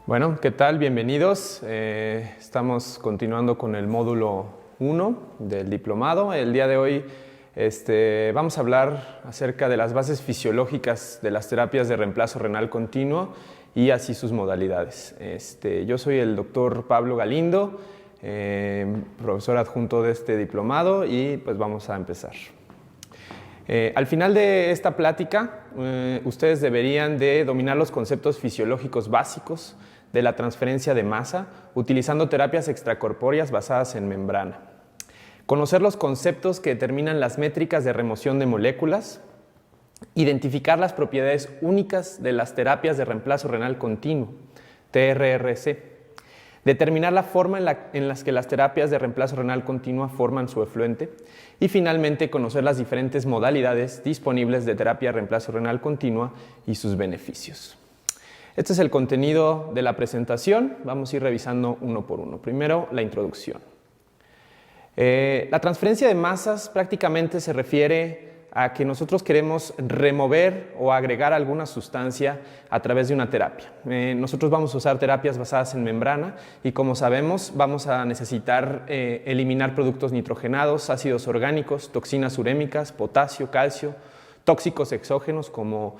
Bueno, ¿qué tal? Bienvenidos. Estamos continuando con el módulo 1 del diplomado. El día de hoy vamos a hablar acerca de las bases fisiológicas de las terapias de reemplazo renal continuo y así sus modalidades. Yo soy el doctor Pablo Galindo, profesor adjunto de este diplomado, y pues vamos a empezar. Al final de esta plática, ustedes deberían de dominar los conceptos fisiológicos básicos de la transferencia de masa utilizando terapias extracorpóreas basadas en membrana. Conocer los conceptos que determinan las métricas de remoción de moléculas. Identificar las propiedades únicas de las terapias de reemplazo renal continuo, TRRC. Determinar la forma en las que las terapias de reemplazo renal continua forman su efluente. Y finalmente, conocer las diferentes modalidades disponibles de terapia de reemplazo renal continua y sus beneficios. Este es el contenido de la presentación. Vamos a ir revisando uno por uno. Primero, la introducción. La transferencia de masas prácticamente se refiere a que nosotros queremos remover o agregar alguna sustancia a través de una terapia. Nosotros vamos a usar terapias basadas en membrana y, como sabemos, vamos a necesitar eliminar productos nitrogenados, ácidos orgánicos, toxinas urémicas, potasio, calcio, tóxicos exógenos como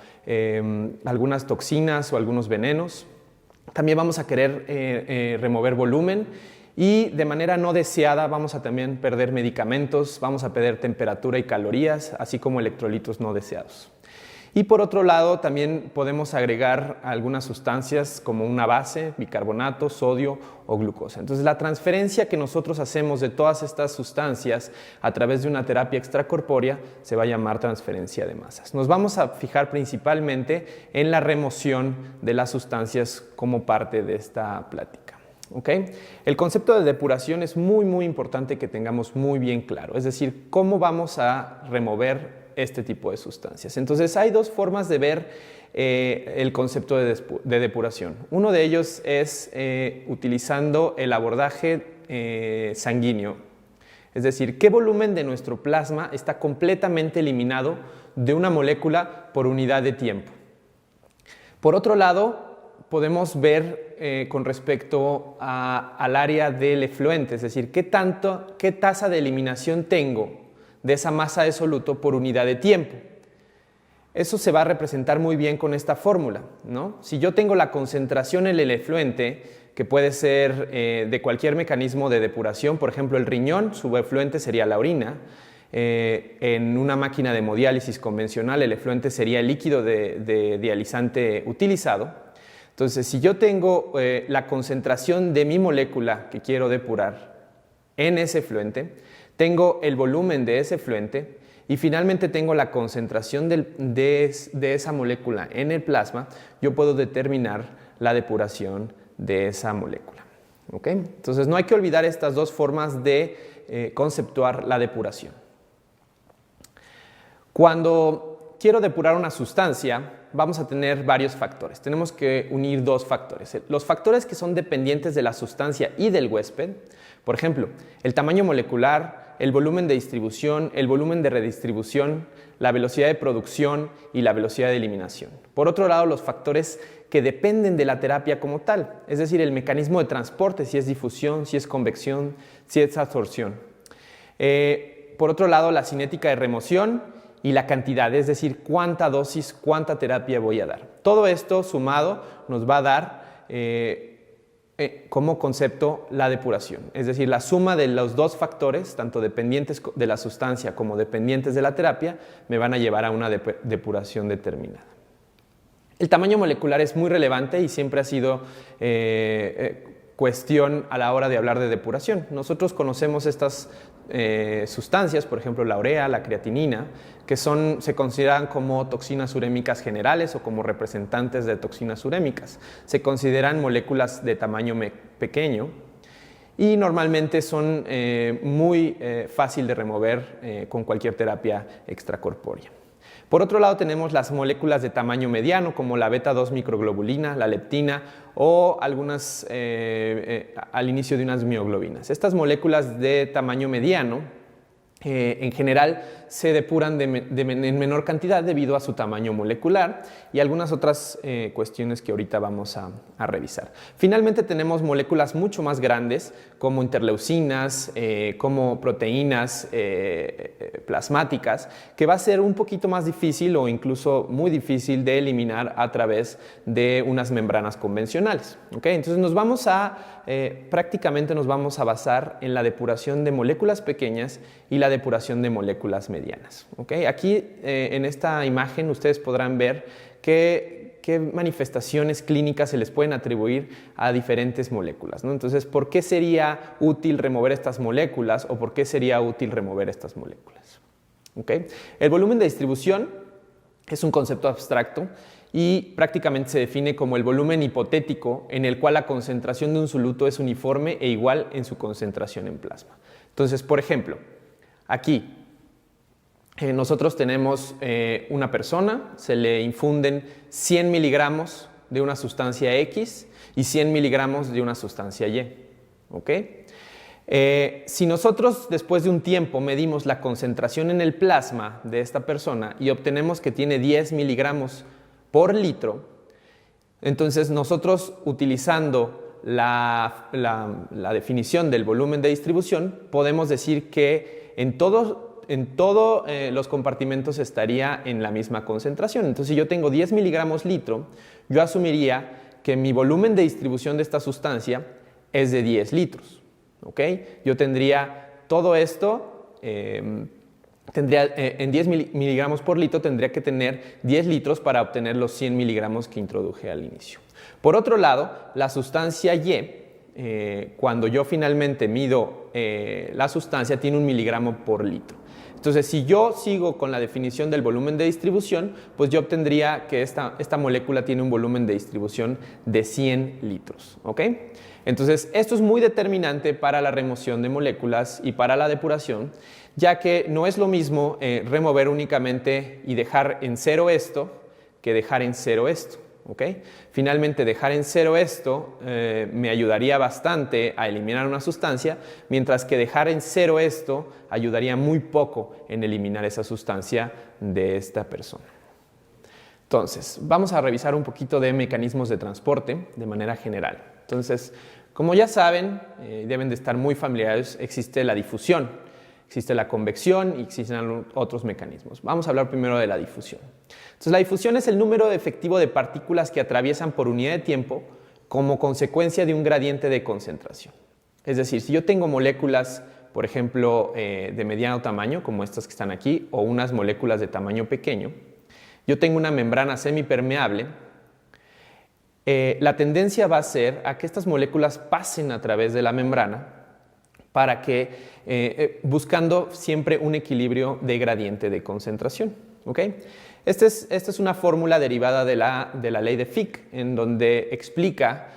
algunas toxinas o algunos venenos. También vamos a querer remover volumen. Y de manera no deseada vamos a también perder medicamentos, vamos a perder temperatura y calorías, así como electrolitos no deseados. Y por otro lado, también podemos agregar algunas sustancias como una base, bicarbonato, sodio o glucosa. Entonces, la transferencia que nosotros hacemos de todas estas sustancias a través de una terapia extracorpórea se va a llamar transferencia de masas. Nos vamos a fijar principalmente en la remoción de las sustancias como parte de esta plática. ¿Okay? El concepto de depuración es muy importante que tengamos muy bien claro, es decir, cómo vamos a remover este tipo de sustancias. Entonces, hay dos formas de ver el concepto de depuración. Uno de ellos es utilizando el abordaje sanguíneo, es decir, qué volumen de nuestro plasma está completamente eliminado de una molécula por unidad de tiempo. Por otro lado, podemos ver con respecto al área del efluente, es decir, qué tasa de eliminación tengo de esa masa de soluto por unidad de tiempo. Eso se va a representar muy bien con esta fórmula, ¿no? Si yo tengo la concentración en el efluente, que puede ser de cualquier mecanismo de depuración, por ejemplo el riñón, su efluente sería la orina. En una máquina de hemodiálisis convencional, el efluente sería el líquido de dializante utilizado. Entonces, si yo tengo la concentración de mi molécula que quiero depurar en ese efluente, tengo el volumen de ese efluente y finalmente tengo la concentración de esa molécula en el plasma, yo puedo determinar la depuración de esa molécula. ¿Okay? Entonces, no hay que olvidar estas dos formas de conceptuar la depuración. Cuando quiero depurar una sustancia, vamos a tener varios factores. Tenemos que unir dos factores. Los factores que son dependientes de la sustancia y del huésped, por ejemplo, el tamaño molecular, el volumen de distribución, el volumen de redistribución, la velocidad de producción y la velocidad de eliminación. Por otro lado, los factores que dependen de la terapia como tal, es decir, el mecanismo de transporte, si es difusión, si es convección, si es absorción. Por otro lado, la cinética de remoción y la cantidad, es decir, cuánta dosis, cuánta terapia voy a dar. Todo esto sumado nos va a dar como concepto la depuración, es decir, la suma de los dos factores, tanto dependientes de la sustancia como dependientes de la terapia, me van a llevar a una depuración determinada. El tamaño molecular es muy relevante y siempre ha sido cuestión a la hora de hablar de depuración. Nosotros conocemos estas sustancias, por ejemplo la urea, la creatinina, que se consideran como toxinas urémicas generales o como representantes de toxinas urémicas. Se consideran moléculas de tamaño pequeño y normalmente son muy fácil de remover con cualquier terapia extracorpórea. Por otro lado, tenemos las moléculas de tamaño mediano, como la beta-2 microglobulina, la leptina o algunas al inicio de unas mioglobinas. Estas moléculas de tamaño mediano en general se depuran en menor cantidad debido a su tamaño molecular y algunas otras cuestiones que ahorita vamos a revisar. Finalmente tenemos moléculas mucho más grandes como interleucinas, como proteínas plasmáticas, que va a ser un poquito más difícil o incluso muy difícil de eliminar a través de unas membranas convencionales. ¿Okay? Entonces prácticamente nos vamos a basar en la depuración de moléculas pequeñas y la depuración de moléculas medianas. ¿Okay? Aquí en esta imagen ustedes podrán ver qué manifestaciones clínicas se les pueden atribuir a diferentes moléculas, ¿no? Entonces, ¿por qué sería útil remover estas moléculas o por qué sería útil remover estas moléculas? ¿Okay? El volumen de distribución es un concepto abstracto y prácticamente se define como el volumen hipotético en el cual la concentración de un soluto es uniforme e igual en su concentración en plasma. Entonces, por ejemplo, aquí nosotros tenemos una persona, se le infunden 100 miligramos de una sustancia X y 100 miligramos de una sustancia Y. ¿Okay? Si nosotros después de un tiempo medimos la concentración en el plasma de esta persona y obtenemos que tiene 10 miligramos por litro, entonces nosotros utilizando la definición del volumen de distribución podemos decir que en todos los compartimentos estaría en la misma concentración. Entonces, si yo tengo 10 miligramos litro, yo asumiría que mi volumen de distribución de esta sustancia es de 10 litros. ¿Okay? Yo tendría todo esto, en 10 miligramos por litro tendría que tener 10 litros para obtener los 100 miligramos que introduje al inicio. Por otro lado, la sustancia Y, cuando yo finalmente mido la sustancia, tiene 1 miligramo por litro. Entonces, si yo sigo con la definición del volumen de distribución, pues yo obtendría que esta molécula tiene un volumen de distribución de 100 litros. ¿Okay? Entonces, esto es muy determinante para la remoción de moléculas y para la depuración, ya que no es lo mismo remover únicamente y dejar en cero esto que dejar en cero esto. ¿Okay? Finalmente, dejar en cero esto me ayudaría bastante a eliminar una sustancia, mientras que dejar en cero esto ayudaría muy poco en eliminar esa sustancia de esta persona. Entonces, vamos a revisar un poquito de mecanismos de transporte de manera general. Entonces, como ya saben, deben de estar muy familiarizados, existe la difusión, existe la convección y existen otros mecanismos. Vamos a hablar primero de la difusión. Entonces, la difusión es el número efectivo de partículas que atraviesan por unidad de tiempo como consecuencia de un gradiente de concentración. Es decir, si yo tengo moléculas, por ejemplo, de mediano tamaño, como estas que están aquí, o unas moléculas de tamaño pequeño, yo tengo una membrana semipermeable, la tendencia va a ser a que estas moléculas pasen a través de la membrana para que, buscando siempre un equilibrio de gradiente de concentración. ¿Okay? Esta es una fórmula derivada de la ley de Fick, en donde explica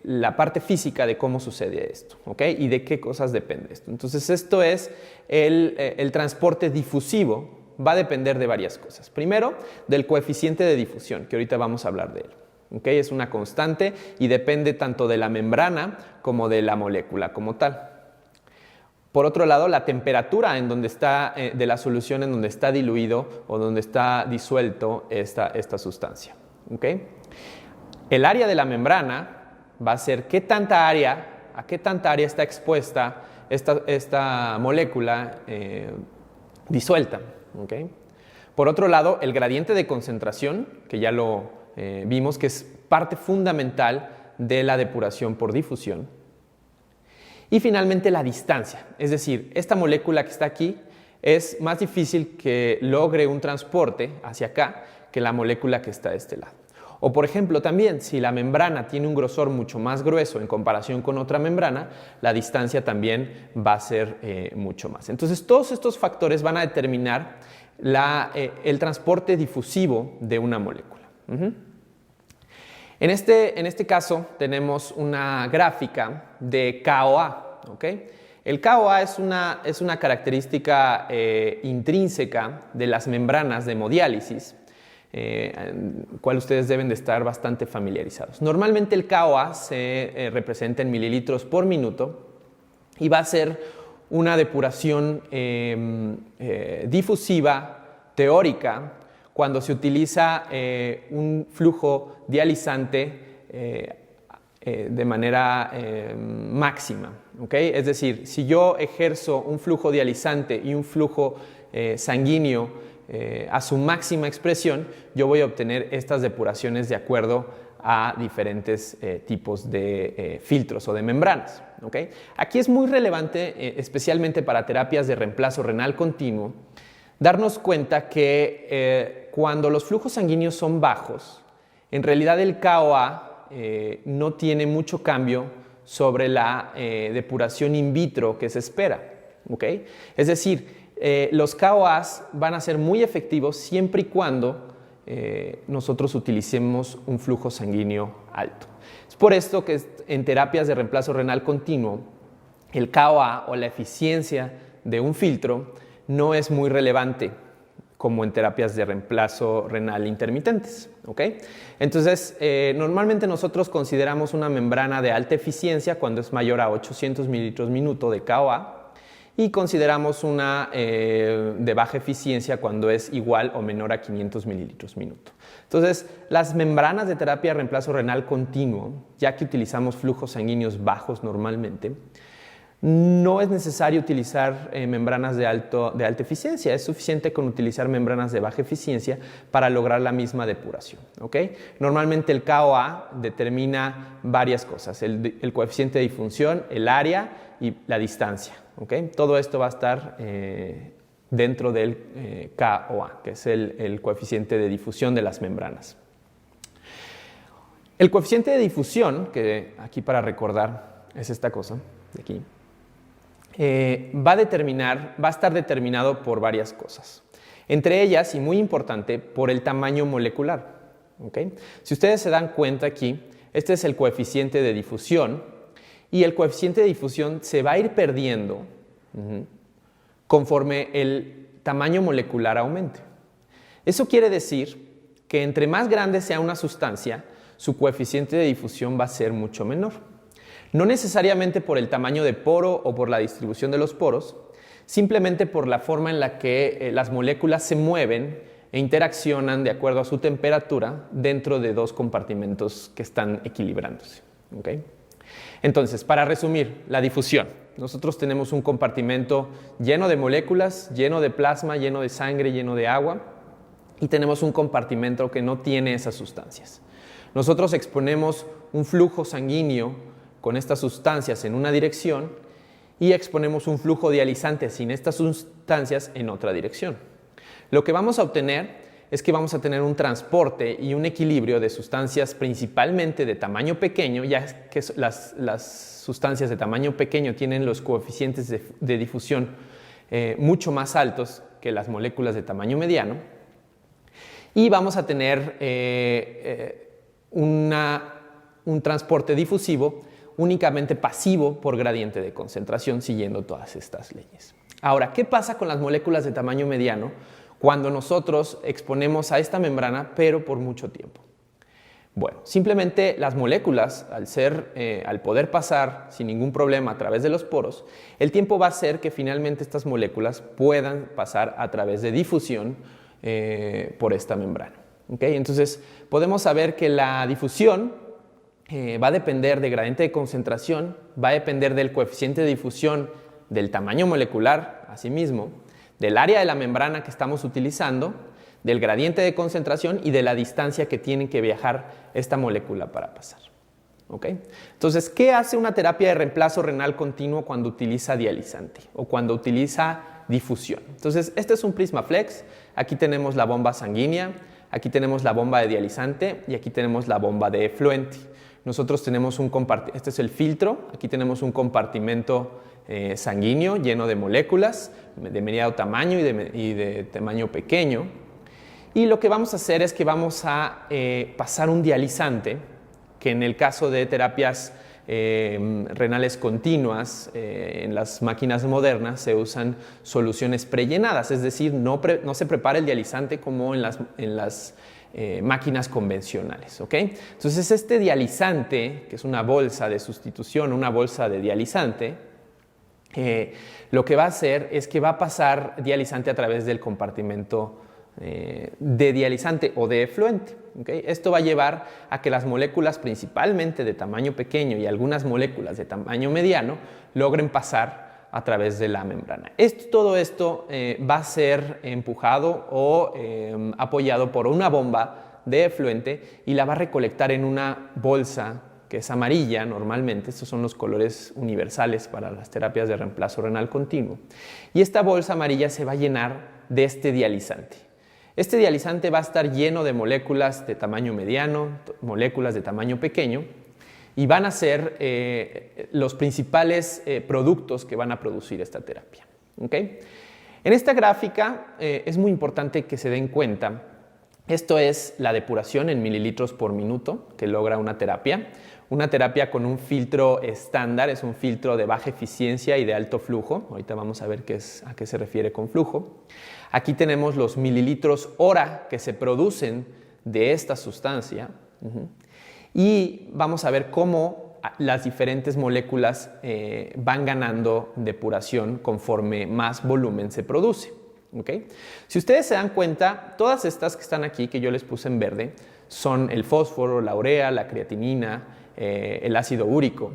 la parte física de cómo sucede esto, ¿okay? Y de qué cosas depende esto. Entonces, esto es el transporte difusivo, va a depender de varias cosas. Primero, del coeficiente de difusión, que ahorita vamos a hablar de él. ¿Okay? Es una constante y depende tanto de la membrana como de la molécula como tal. Por otro lado, la temperatura en donde está, de la solución en donde está diluido o donde está disuelto esta sustancia. ¿Okay? El área de la membrana va a ser a qué tanta área está expuesta esta molécula disuelta. ¿Okay? Por otro lado, el gradiente de concentración, que ya lo vimos, que es parte fundamental de la depuración por difusión. Y finalmente la distancia, es decir, esta molécula que está aquí es más difícil que logre un transporte hacia acá que la molécula que está de este lado. O por ejemplo también, si la membrana tiene un grosor mucho más grueso en comparación con otra membrana, la distancia también va a ser mucho más. Entonces todos estos factores van a determinar el transporte difusivo de una molécula. En este caso tenemos una gráfica de KOA. ¿Okay? El KOA es una característica intrínseca de las membranas de hemodiálisis, cual ustedes deben de estar bastante familiarizados. Normalmente el KOA se representa en mililitros por minuto y va a ser una depuración difusiva teórica cuando se utiliza un flujo dializante de manera máxima, ¿okay? Es decir, si yo ejerzo un flujo dializante y un flujo sanguíneo a su máxima expresión, yo voy a obtener estas depuraciones de acuerdo a diferentes tipos de filtros o de membranas, ¿okay? Aquí es muy relevante, especialmente para terapias de reemplazo renal continuo, darnos cuenta que cuando los flujos sanguíneos son bajos, en realidad el KOA no tiene mucho cambio sobre la depuración in vitro que se espera, ¿okay? Es decir, los KOAs van a ser muy efectivos siempre y cuando nosotros utilicemos un flujo sanguíneo alto. Es por esto que en terapias de reemplazo renal continuo, el KOA o la eficiencia de un filtro no es muy relevante como en terapias de reemplazo renal intermitentes, ¿okay? Entonces, normalmente nosotros consideramos una membrana de alta eficiencia cuando es mayor a 800 mililitros minuto de KOA y consideramos una de baja eficiencia cuando es igual o menor a 500 mililitros minuto. Entonces, las membranas de terapia de reemplazo renal continuo, ya que utilizamos flujos sanguíneos bajos normalmente, no es necesario utilizar membranas de alta eficiencia, es suficiente con utilizar membranas de baja eficiencia para lograr la misma depuración, ¿okay? Normalmente el KOA determina varias cosas, el coeficiente de difusión, el área y la distancia, ¿okay? Todo esto va a estar dentro del KOA, que es el coeficiente de difusión de las membranas. El coeficiente de difusión, que aquí para recordar es esta cosa de aquí, va a estar determinado por varias cosas. Entre ellas, y muy importante, por el tamaño molecular, ¿okay? Si ustedes se dan cuenta aquí, este es el coeficiente de difusión y el coeficiente de difusión se va a ir perdiendo conforme el tamaño molecular aumente. Eso quiere decir que entre más grande sea una sustancia, su coeficiente de difusión va a ser mucho menor. No necesariamente por el tamaño de poro o por la distribución de los poros, simplemente por la forma en la que las moléculas se mueven e interaccionan de acuerdo a su temperatura dentro de dos compartimentos que están equilibrándose, ¿okay? Entonces, para resumir, la difusión. Nosotros tenemos un compartimento lleno de moléculas, lleno de plasma, lleno de sangre, lleno de agua, y tenemos un compartimento que no tiene esas sustancias. Nosotros exponemos un flujo sanguíneo con estas sustancias en una dirección y exponemos un flujo dializante sin estas sustancias en otra dirección. Lo que vamos a obtener es que vamos a tener un transporte y un equilibrio de sustancias principalmente de tamaño pequeño, ya que las sustancias de tamaño pequeño tienen los coeficientes de difusión mucho más altos que las moléculas de tamaño mediano, y vamos a tener un transporte difusivo únicamente pasivo por gradiente de concentración siguiendo todas estas leyes. Ahora, ¿qué pasa con las moléculas de tamaño mediano cuando nosotros exponemos a esta membrana pero por mucho tiempo? Bueno, simplemente las moléculas, al poder pasar sin ningún problema a través de los poros, el tiempo va a hacer que finalmente estas moléculas puedan pasar a través de difusión por esta membrana, ¿okay? Entonces, podemos saber que la difusión va a depender de gradiente de concentración, va a depender del coeficiente de difusión, del tamaño molecular, asimismo, del área de la membrana que estamos utilizando, del gradiente de concentración y de la distancia que tiene que viajar esta molécula para pasar, ¿okay? Entonces, ¿qué hace una terapia de reemplazo renal continuo cuando utiliza dializante o cuando utiliza difusión? Entonces, este es un PrismaFlex, aquí tenemos la bomba sanguínea, aquí tenemos la bomba de dializante y aquí tenemos la bomba de efluente. Nosotros tenemos este es el filtro, aquí tenemos un compartimento sanguíneo lleno de moléculas de mediano tamaño y de tamaño pequeño. Y lo que vamos a hacer es que vamos a pasar un dializante, que en el caso de terapias renales continuas, en las máquinas modernas se usan soluciones prellenadas, es decir, no se prepara el dializante como en las máquinas convencionales, ¿ok? Entonces este dializante, que es una bolsa de sustitución, una bolsa de dializante, lo que va a hacer es que va a pasar dializante a través del compartimento de dializante o de efluente. ¿Okay? Esto va a llevar a que las moléculas principalmente de tamaño pequeño y algunas moléculas de tamaño mediano logren pasar a través de la membrana. Todo esto va a ser empujado o apoyado por una bomba de efluente y la va a recolectar en una bolsa que es amarilla normalmente. Estos son los colores universales para las terapias de reemplazo renal continuo. Y esta bolsa amarilla se va a llenar de este dializante. Este dializante va a estar lleno de moléculas de tamaño mediano, moléculas de tamaño pequeño, y van a ser los principales productos que van a producir esta terapia. ¿Okay? En esta gráfica es muy importante que se den cuenta, esto es la depuración en mililitros por minuto que logra una terapia. Una terapia con un filtro estándar, es un filtro de baja eficiencia y de alto flujo. Ahorita vamos a ver a qué se refiere con flujo. Aquí tenemos los mililitros hora que se producen de esta sustancia. Y vamos a ver cómo las diferentes moléculas van ganando depuración conforme más volumen se produce. ¿Okay? Si ustedes se dan cuenta, todas estas que están aquí, que yo les puse en verde, son el fósforo, la urea, la creatinina, el ácido úrico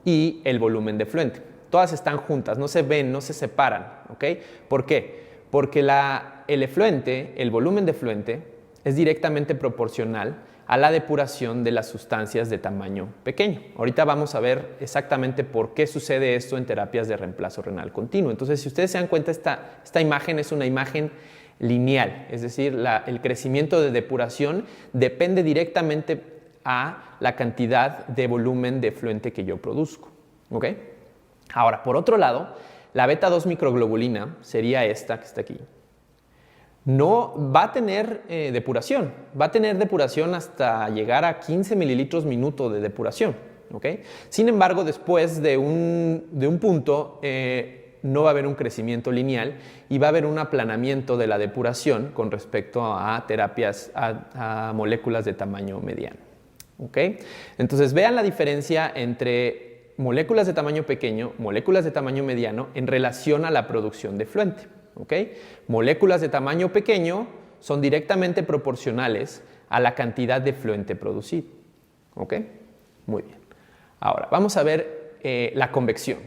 y el volumen de efluente. Todas están juntas, no se ven, no se separan. ¿Okay? ¿Por qué? Porque el efluente, el volumen de efluente, es directamente proporcional a la depuración de las sustancias de tamaño pequeño. Ahorita vamos a ver exactamente por qué sucede esto en terapias de reemplazo renal continuo. Entonces, si ustedes se dan cuenta, esta imagen es una imagen lineal, es decir, el crecimiento de depuración depende directamente a la cantidad de volumen de efluente que yo produzco. ¿Okay? Ahora, por otro lado, la beta-2 microglobulina sería esta que está aquí. No va a tener depuración, va a tener depuración hasta llegar a 15 mililitros minuto de depuración. ¿Okay? Sin embargo, después de un punto no va a haber un crecimiento lineal y va a haber un aplanamiento de la depuración con respecto a terapias a moléculas de tamaño mediano. ¿Okay? Entonces vean la diferencia entre moléculas de tamaño pequeño, moléculas de tamaño mediano en relación a la producción de efluente. ¿Okay? Moléculas de tamaño pequeño son directamente proporcionales a la cantidad de efluente producido. ¿Okay? Muy bien. Ahora, vamos a ver la convección.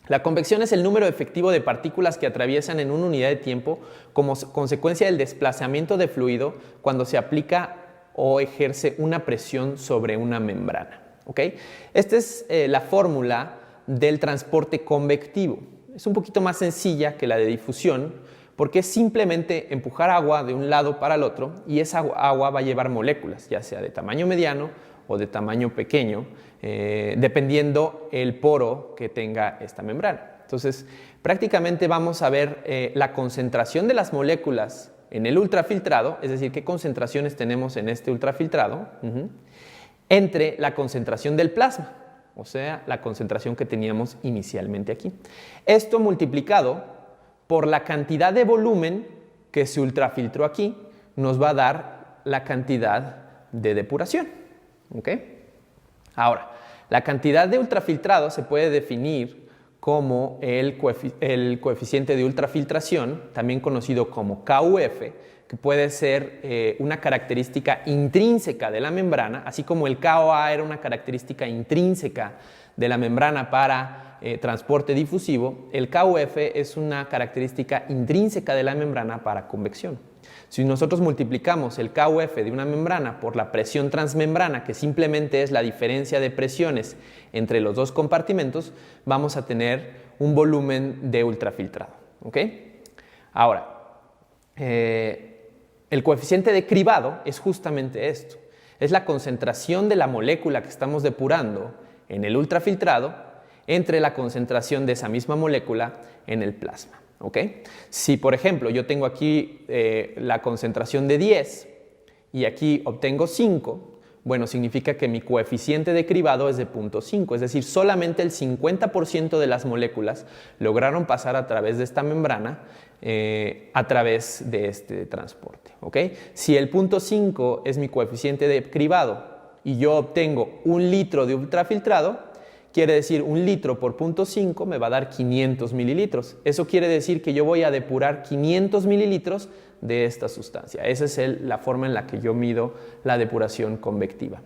La convección es el número efectivo de partículas que atraviesan en una unidad de tiempo como consecuencia del desplazamiento de fluido cuando se aplica o ejerce una presión sobre una membrana. ¿Okay? Esta es la fórmula del transporte convectivo. Es un poquito más sencilla que la de difusión porque es simplemente empujar agua de un lado para el otro y esa agua va a llevar moléculas, ya sea de tamaño mediano o de tamaño pequeño, dependiendo el poro que tenga esta membrana. Entonces, prácticamente vamos a ver la concentración de las moléculas en el ultrafiltrado, es decir, qué concentraciones tenemos en este ultrafiltrado, entre la concentración del plasma. O sea, la concentración que teníamos inicialmente aquí. Esto multiplicado por la cantidad de volumen que se ultrafiltró aquí nos va a dar la cantidad de depuración. ¿Okay? Ahora, la cantidad de ultrafiltrado se puede definir como el coeficiente de ultrafiltración, también conocido como KUF, que puede ser una característica intrínseca de la membrana, así como el KOA era una característica intrínseca de la membrana para transporte difusivo, el KUF es una característica intrínseca de la membrana para convección. Si nosotros multiplicamos el KUF de una membrana por la presión transmembrana, que simplemente es la diferencia de presiones entre los dos compartimentos, vamos a tener un volumen de ultrafiltrado. ¿Okay? Ahora, el coeficiente de cribado es justamente esto. Es la concentración de la molécula que estamos depurando en el ultrafiltrado entre la concentración de esa misma molécula en el plasma. ¿Okay? Si, por ejemplo, yo tengo aquí la concentración de 10 y aquí obtengo 5, bueno, significa que mi coeficiente de cribado es de 0.5, es decir, solamente el 50% de las moléculas lograron pasar a través de esta membrana a través de este transporte. ¿Okay? Si el 0.5 es mi coeficiente de cribado y yo obtengo 1 litro de ultrafiltrado, quiere decir 1 litro por 0.5 me va a dar 500 mililitros. Eso quiere decir que yo voy a depurar 500 mililitros de esta sustancia. Esa es la forma en la que yo mido la depuración convectiva.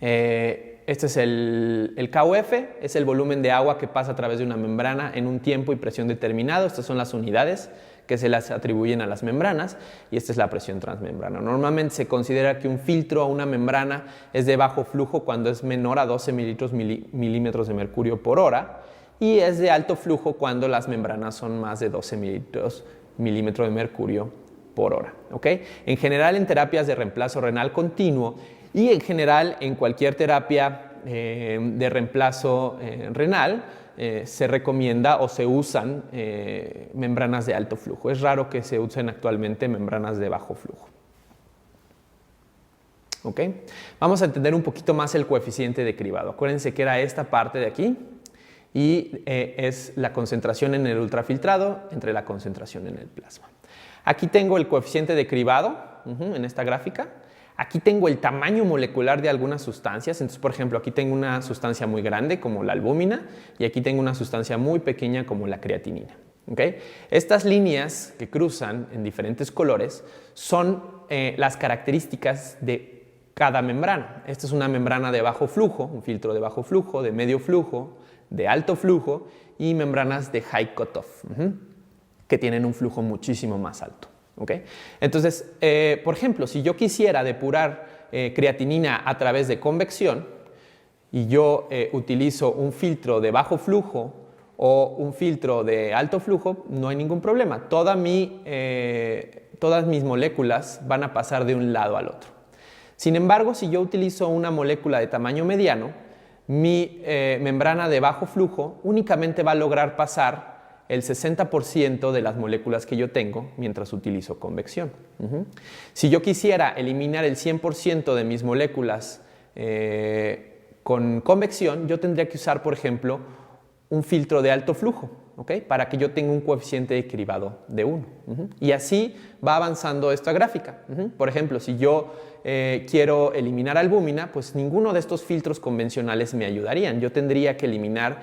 Este es el KUF, es el volumen de agua que pasa a través de una membrana en un tiempo y presión determinado. Estas son las unidades que se las atribuyen a las membranas y esta es la presión transmembrana. Normalmente se considera que un filtro o una membrana es de bajo flujo cuando es menor a 12 milímetros de mercurio por hora y es de alto flujo cuando las membranas son más de 12 milímetros de mercurio por hora. ¿Okay? En general, en terapias de reemplazo renal continuo y en general en cualquier terapia de reemplazo renal, se recomienda o se usan membranas de alto flujo. Es raro que se usen actualmente membranas de bajo flujo. ¿Okay? Vamos a entender un poquito más el coeficiente de cribado. Acuérdense que era esta parte de aquí y es la concentración en el ultrafiltrado entre la concentración en el plasma. Aquí tengo el coeficiente de cribado en esta gráfica. Aquí tengo el tamaño molecular de algunas sustancias. Entonces, por ejemplo, aquí tengo una sustancia muy grande como la albúmina y aquí tengo una sustancia muy pequeña como la creatinina. ¿Okay? Estas líneas que cruzan en diferentes colores son las características de cada membrana. Esta es una membrana de bajo flujo, un filtro de bajo flujo, de medio flujo, de alto flujo y membranas de high cutoff, que tienen un flujo muchísimo más alto. ¿Okay? Entonces, por ejemplo, si yo quisiera depurar creatinina a través de convección y yo utilizo un filtro de bajo flujo o un filtro de alto flujo, no hay ningún problema. Todas mis moléculas van a pasar de un lado al otro. Sin embargo, si yo utilizo una molécula de tamaño mediano, mi membrana de bajo flujo únicamente va a lograr pasar el 60% de las moléculas que yo tengo mientras utilizo convección. Si yo quisiera eliminar el 100% de mis moléculas con convección, yo tendría que usar, por ejemplo, un filtro de alto flujo, ¿okay? Para que yo tenga un coeficiente de cribado de 1. Y así va avanzando esta gráfica. Por ejemplo, si yo quiero eliminar albúmina, pues ninguno de estos filtros convencionales me ayudarían. Yo tendría que eliminar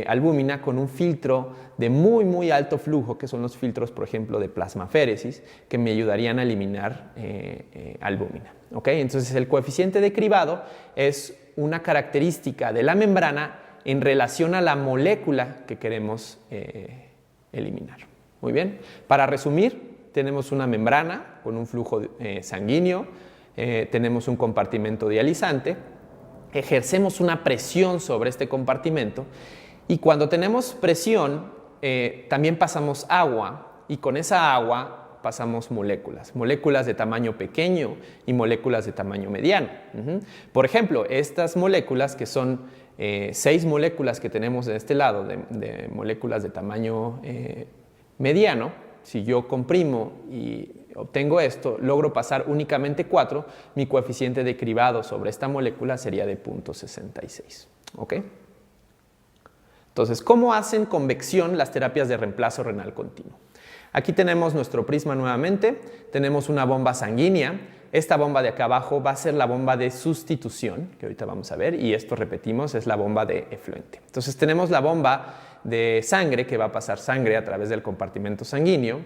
albúmina con un filtro de muy alto flujo, que son los filtros, por ejemplo, de plasmaféresis, que me ayudarían a eliminar albúmina. ¿Okay? Entonces, el coeficiente de cribado es una característica de la membrana en relación a la molécula que queremos eliminar. Muy bien. Para resumir, tenemos una membrana con un flujo sanguíneo, tenemos un compartimento dializante, ejercemos una presión sobre este compartimento y cuando tenemos presión también pasamos agua y con esa agua pasamos moléculas de tamaño pequeño y moléculas de tamaño mediano. Por ejemplo, estas moléculas que son 6 moléculas que tenemos de este lado de moléculas de tamaño mediano, si yo comprimo y obtengo esto, logro pasar únicamente 4, mi coeficiente de cribado sobre esta molécula sería de 0.66. ¿Okay? Entonces, ¿cómo hacen convección las terapias de reemplazo renal continuo? Aquí tenemos nuestro prisma nuevamente, tenemos una bomba sanguínea. Esta bomba de acá abajo va a ser la bomba de sustitución, que ahorita vamos a ver, y esto, repetimos, es la bomba de efluente. Entonces tenemos la bomba de sangre, que va a pasar sangre a través del compartimento sanguíneo,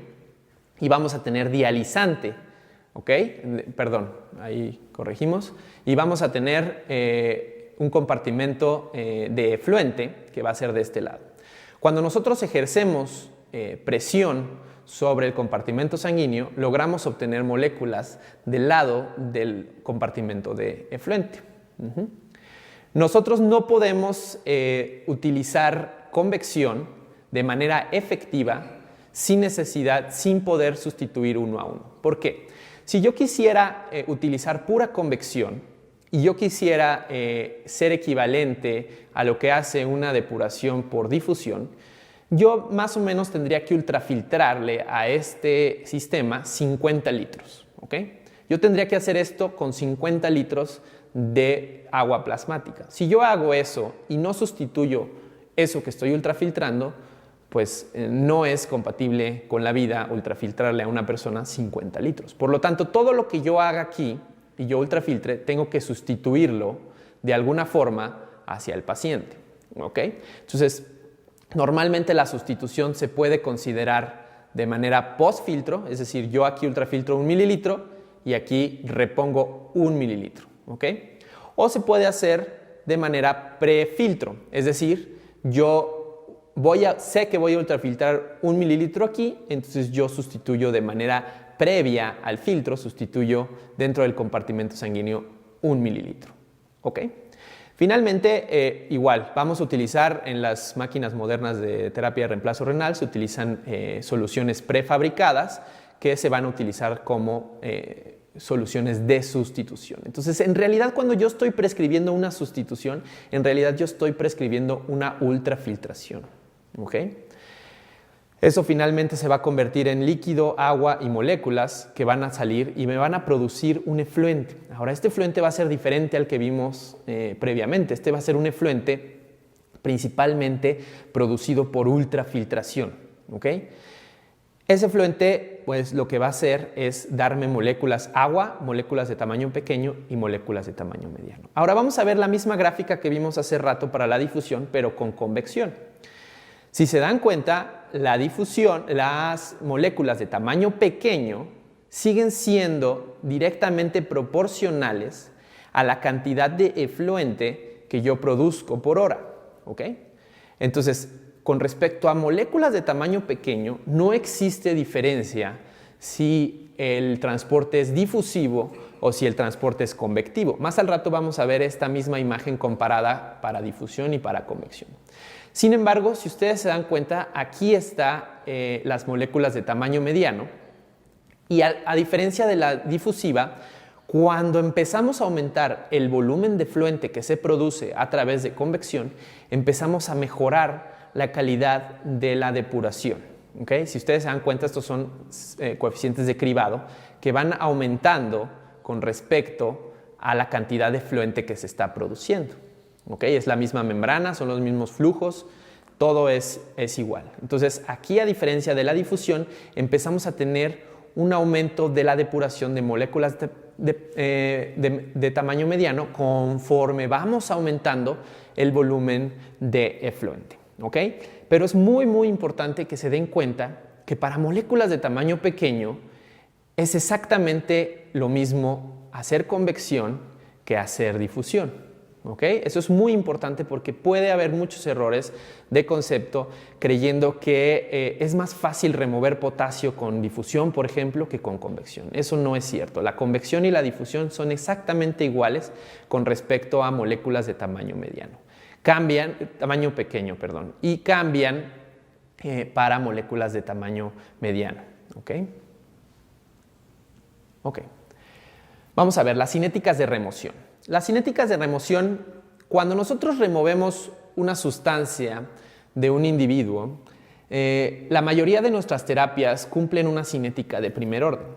y vamos a tener dializante, ¿ok? Perdón, ahí corregimos. Y vamos a tener un compartimento de efluente, que va a ser de este lado. Cuando nosotros ejercemos presión sobre el compartimento sanguíneo, logramos obtener moléculas del lado del compartimento de efluente. Nosotros no podemos utilizar convección de manera efectiva sin poder sustituir uno a uno. ¿Por qué? Si yo quisiera utilizar pura convección y yo quisiera ser equivalente a lo que hace una depuración por difusión, yo más o menos tendría que ultrafiltrarle a este sistema 50 litros. ¿Okay? Yo tendría que hacer esto con 50 litros de agua plasmática. Si yo hago eso y no sustituyo eso que estoy ultrafiltrando, pues no es compatible con la vida ultrafiltrarle a una persona 50 litros. Por lo tanto, todo lo que yo haga aquí y yo ultrafiltre, tengo que sustituirlo de alguna forma hacia el paciente. ¿Ok? Entonces, normalmente la sustitución se puede considerar de manera post-filtro, es decir, yo aquí ultrafiltro 1 mililitro y aquí repongo 1 mililitro. ¿Ok? O se puede hacer de manera pre-filtro, es decir, yo sé que voy a ultrafiltrar 1 mililitro aquí, entonces yo sustituyo de manera previa al filtro, sustituyo dentro del compartimento sanguíneo 1 mililitro. ¿Ok? Finalmente, igual, vamos a utilizar en las máquinas modernas de terapia de reemplazo renal, se utilizan soluciones prefabricadas que se van a utilizar como soluciones de sustitución. Entonces, en realidad, cuando yo estoy prescribiendo una sustitución, en realidad yo estoy prescribiendo una ultrafiltración. ¿Ok? Eso finalmente se va a convertir en líquido, agua y moléculas que van a salir y me van a producir un efluente. Ahora, este efluente va a ser diferente al que vimos previamente. Este va a ser un efluente principalmente producido por ultrafiltración. ¿Ok? Ese efluente, pues lo que va a hacer es darme moléculas agua, moléculas de tamaño pequeño y moléculas de tamaño mediano. Ahora vamos a ver la misma gráfica que vimos hace rato para la difusión, pero con convección. Si se dan cuenta, la difusión, las moléculas de tamaño pequeño siguen siendo directamente proporcionales a la cantidad de efluente que yo produzco por hora. ¿Ok? Entonces, con respecto a moléculas de tamaño pequeño, no existe diferencia si el transporte es difusivo o si el transporte es convectivo. Más al rato vamos a ver esta misma imagen comparada para difusión y para convección. Sin embargo, si ustedes se dan cuenta, aquí están las moléculas de tamaño mediano y a diferencia de la difusiva, cuando empezamos a aumentar el volumen de efluente que se produce a través de convección, empezamos a mejorar la calidad de la depuración. ¿Okay? Si ustedes se dan cuenta, estos son coeficientes de cribado que van aumentando con respecto a la cantidad de efluente que se está produciendo. ¿Okay? Es la misma membrana, son los mismos flujos, todo es igual. Entonces, aquí, a diferencia de la difusión, empezamos a tener un aumento de la depuración de moléculas de tamaño mediano conforme vamos aumentando el volumen de efluente. ¿Okay? Pero es muy, muy importante que se den cuenta que para moléculas de tamaño pequeño es exactamente lo mismo hacer convección que hacer difusión. ¿Okay? Eso es muy importante porque puede haber muchos errores de concepto creyendo que es más fácil remover potasio con difusión, por ejemplo, que con convección. Eso no es cierto. La convección y la difusión son exactamente iguales con respecto a moléculas de tamaño mediano. Tamaño pequeño, perdón, y cambian para moléculas de tamaño mediano. ¿Okay? Ok. Vamos a ver las cinéticas de remoción. Las cinéticas de remoción, cuando nosotros removemos una sustancia de un individuo, la mayoría de nuestras terapias cumplen una cinética de primer orden.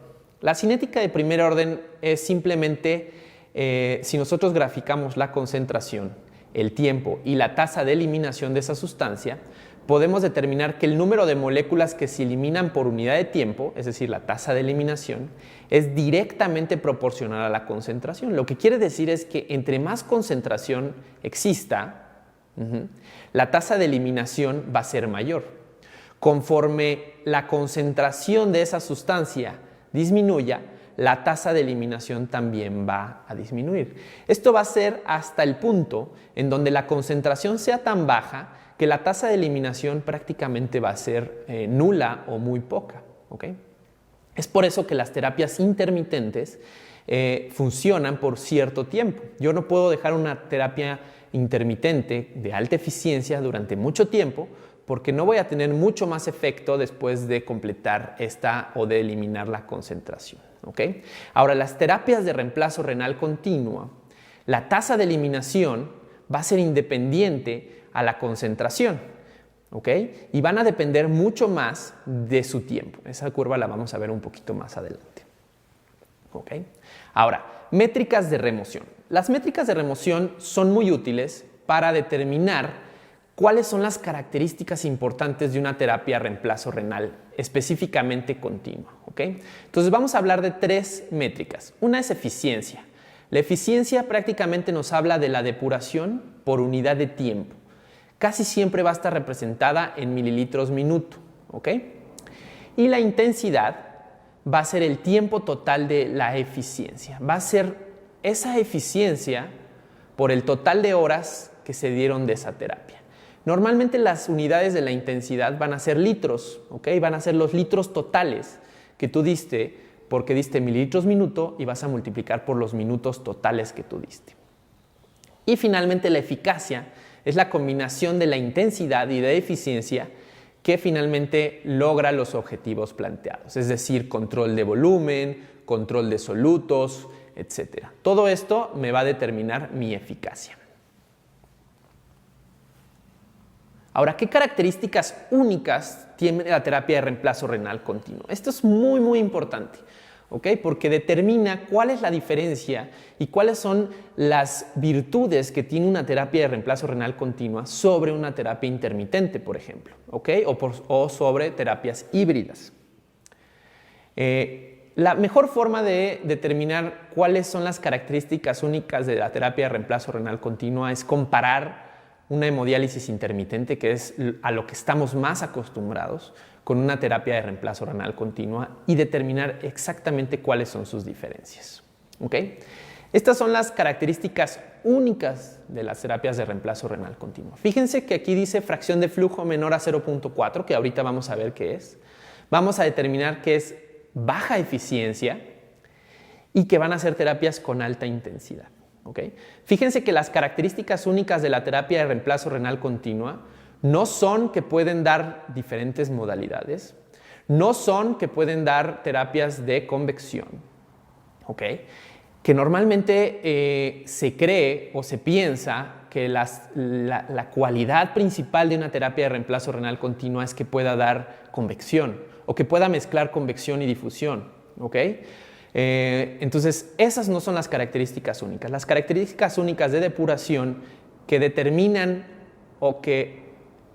La cinética de primer orden es simplemente, si nosotros graficamos la concentración, el tiempo y la tasa de eliminación de esa sustancia, podemos determinar que el número de moléculas que se eliminan por unidad de tiempo, es decir, la tasa de eliminación, es directamente proporcional a la concentración. Lo que quiere decir es que entre más concentración exista, la tasa de eliminación va a ser mayor. Conforme la concentración de esa sustancia disminuya, la tasa de eliminación también va a disminuir. Esto va a ser hasta el punto en donde la concentración sea tan baja que la tasa de eliminación prácticamente va a ser nula o muy poca. ¿Okay? Es por eso que las terapias intermitentes funcionan por cierto tiempo. Yo no puedo dejar una terapia intermitente de alta eficiencia durante mucho tiempo porque no voy a tener mucho más efecto después de completar esta o de eliminar la concentración. ¿Okay? Ahora, las terapias de reemplazo renal continua, la tasa de eliminación va a ser independiente a la concentración, ¿ok? Y van a depender mucho más de su tiempo. Esa curva la vamos a ver un poquito más adelante. ¿Ok? Ahora, métricas de remoción. Las métricas de remoción son muy útiles para determinar cuáles son las características importantes de una terapia reemplazo renal específicamente continua. ¿Ok? Entonces vamos a hablar de tres métricas. Una es eficiencia. La eficiencia prácticamente nos habla de la depuración por unidad de tiempo. Casi siempre va a estar representada en mililitros minuto, ¿ok? Y la intensidad va a ser el tiempo total de la eficiencia. Va a ser esa eficiencia por el total de horas que se dieron de esa terapia. Normalmente las unidades de la intensidad van a ser litros, ¿ok? Van a ser los litros totales que tú diste, porque diste mililitros minuto y vas a multiplicar por los minutos totales que tú diste. Y finalmente la eficacia es la combinación de la intensidad y de eficiencia que finalmente logra los objetivos planteados, es decir, control de volumen, control de solutos, etc. Todo esto me va a determinar mi eficacia. Ahora, ¿qué características únicas tiene la terapia de reemplazo renal continuo? Esto es muy, muy importante, ¿ok? Porque determina cuál es la diferencia y cuáles son las virtudes que tiene una terapia de reemplazo renal continua sobre una terapia intermitente, por ejemplo, ¿ok? O sobre terapias híbridas. La mejor forma de determinar cuáles son las características únicas de la terapia de reemplazo renal continua es comparar una hemodiálisis intermitente, que es a lo que estamos más acostumbrados, con una terapia de reemplazo renal continua y determinar exactamente cuáles son sus diferencias. ¿Okay? Estas son las características únicas de las terapias de reemplazo renal continuo. Fíjense que aquí dice fracción de flujo menor a 0.4, que ahorita vamos a ver qué es. Vamos a determinar que es baja eficiencia y que van a ser terapias con alta intensidad. ¿Okay? Fíjense que las características únicas de la terapia de reemplazo renal continua no son que pueden dar diferentes modalidades, no son que pueden dar terapias de convección, ¿okay? Que normalmente se cree o se piensa que la cualidad principal de una terapia de reemplazo renal continua es que pueda dar convección o que pueda mezclar convección y difusión, ¿okay? Entonces, esas no son las características únicas. Las características únicas de depuración que determinan o que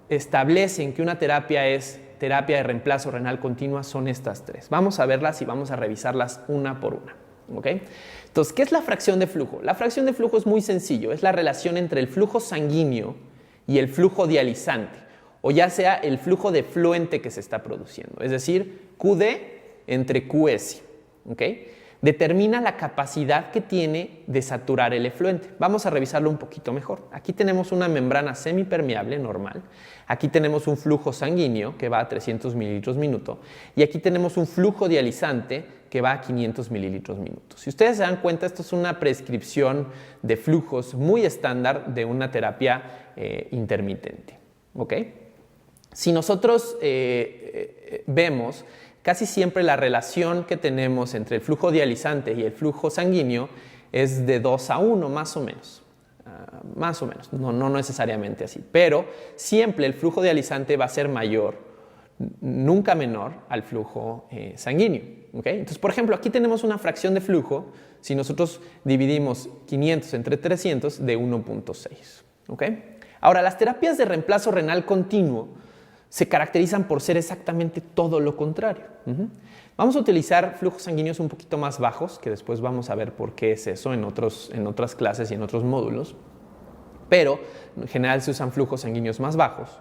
establecen que una terapia es terapia de reemplazo renal continua son estas tres. Vamos a verlas y vamos a revisarlas una por una. ¿Okay? Entonces, ¿qué es la fracción de flujo? La fracción de flujo es muy sencillo. Es la relación entre el flujo sanguíneo y el flujo dializante, o ya sea el flujo de fluente que se está produciendo. Es decir, QD entre QS. ¿Okay? Determina la capacidad que tiene de saturar el efluente. Vamos a revisarlo un poquito mejor. Aquí tenemos una membrana semipermeable normal. Aquí tenemos un flujo sanguíneo que va a 300 mililitros minuto. Y aquí tenemos un flujo dializante que va a 500 mililitros minuto. Si ustedes se dan cuenta, esto es una prescripción de flujos muy estándar de una terapia intermitente. ¿Okay? Si nosotros vemos, casi siempre la relación que tenemos entre el flujo dializante y el flujo sanguíneo es de 2:1, más o menos. Más o menos, no necesariamente así. Pero siempre el flujo dializante va a ser mayor, nunca menor, al flujo sanguíneo. ¿Okay? Entonces, por ejemplo, aquí tenemos una fracción de flujo, si nosotros dividimos 500 entre 300, de 1.6. ¿Okay? Ahora, las terapias de reemplazo renal continuo se caracterizan por ser exactamente todo lo contrario. Vamos a utilizar flujos sanguíneos un poquito más bajos, que después vamos a ver por qué es eso en otras clases y en otros módulos, pero en general se usan flujos sanguíneos más bajos,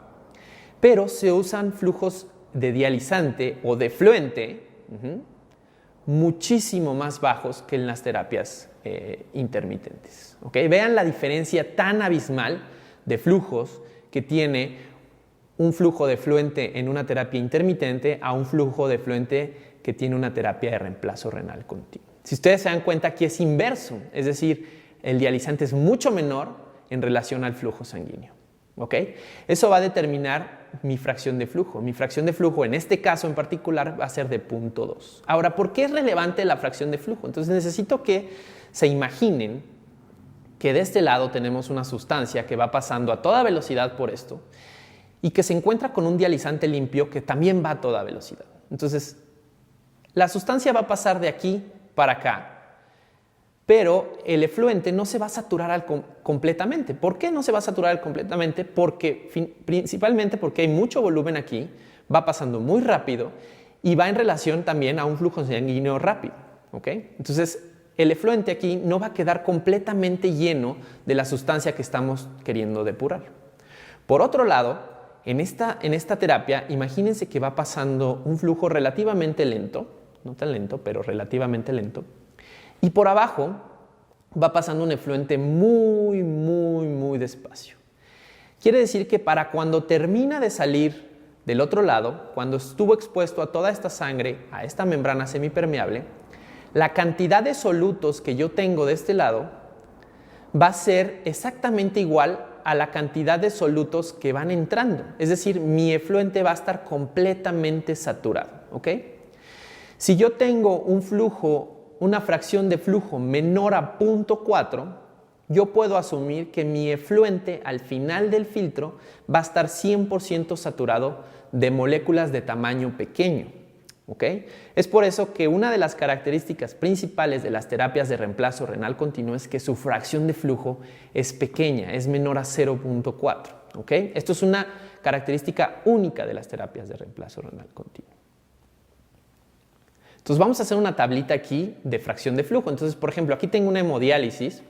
pero se usan flujos de dializante o de fluente muchísimo más bajos que en las terapias intermitentes. ¿Okay? Vean la diferencia tan abismal de flujos que tiene un flujo de fluente en una terapia intermitente a un flujo de fluente que tiene una terapia de reemplazo renal continuo. Si ustedes se dan cuenta, aquí es inverso, es decir, el dializante es mucho menor en relación al flujo sanguíneo. ¿Okay? Eso va a determinar mi fracción de flujo. Mi fracción de flujo, en este caso en particular, va a ser de 0.2. Ahora, ¿por qué es relevante la fracción de flujo? Entonces necesito que se imaginen que de este lado tenemos una sustancia que va pasando a toda velocidad por esto, y que se encuentra con un dializante limpio que también va a toda velocidad. Entonces, la sustancia va a pasar de aquí para acá, pero el efluente no se va a saturar completamente. ¿Por qué no se va a saturar completamente? Principalmente porque hay mucho volumen aquí, va pasando muy rápido y va en relación también a un flujo sanguíneo rápido. ¿Okay? Entonces, el efluente aquí no va a quedar completamente lleno de la sustancia que estamos queriendo depurar. Por otro lado, en esta terapia, imagínense que va pasando un flujo relativamente lento, no tan lento, pero relativamente lento, y por abajo va pasando un efluente muy, muy, muy despacio. Quiere decir que para cuando termina de salir del otro lado, cuando estuvo expuesto a toda esta sangre, a esta membrana semipermeable, la cantidad de solutos que yo tengo de este lado va a ser exactamente igual a la cantidad de solutos que van entrando. Es decir, mi efluente va a estar completamente saturado, ¿ok? Si yo tengo un flujo, una fracción de flujo menor a 0.4, yo puedo asumir que mi efluente al final del filtro va a estar 100% saturado de moléculas de tamaño pequeño, ¿ok? Es por eso que una de las características principales de las terapias de reemplazo renal continuo es que su fracción de flujo es pequeña, es menor a 0.4, ¿ok? Esto es una característica única de las terapias de reemplazo renal continuo. Entonces vamos a hacer una tablita aquí de fracción de flujo. Entonces, por ejemplo, aquí tengo una hemodiálisis,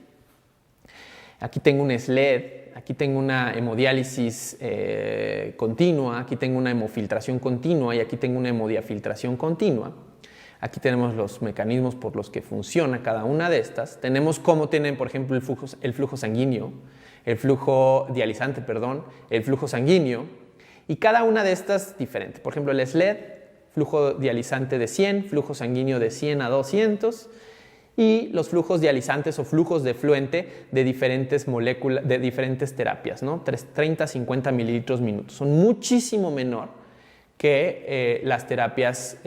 aquí tengo un SLED, aquí tengo una hemodiálisis continua, aquí tengo una hemofiltración continua y aquí tengo una hemodiafiltración continua. Aquí tenemos los mecanismos por los que funciona cada una de estas. Tenemos cómo tienen, por ejemplo, el flujo sanguíneo, el flujo dializante, perdón, el flujo sanguíneo. Y cada una de estas diferente. Por ejemplo, el SLED, flujo dializante de 100, flujo sanguíneo de 100 a 200. Y los flujos dializantes o flujos de efluente de diferentes moléculas, de diferentes terapias, ¿no? 30 a 50 mililitros minuto. Son muchísimo menor que las terapias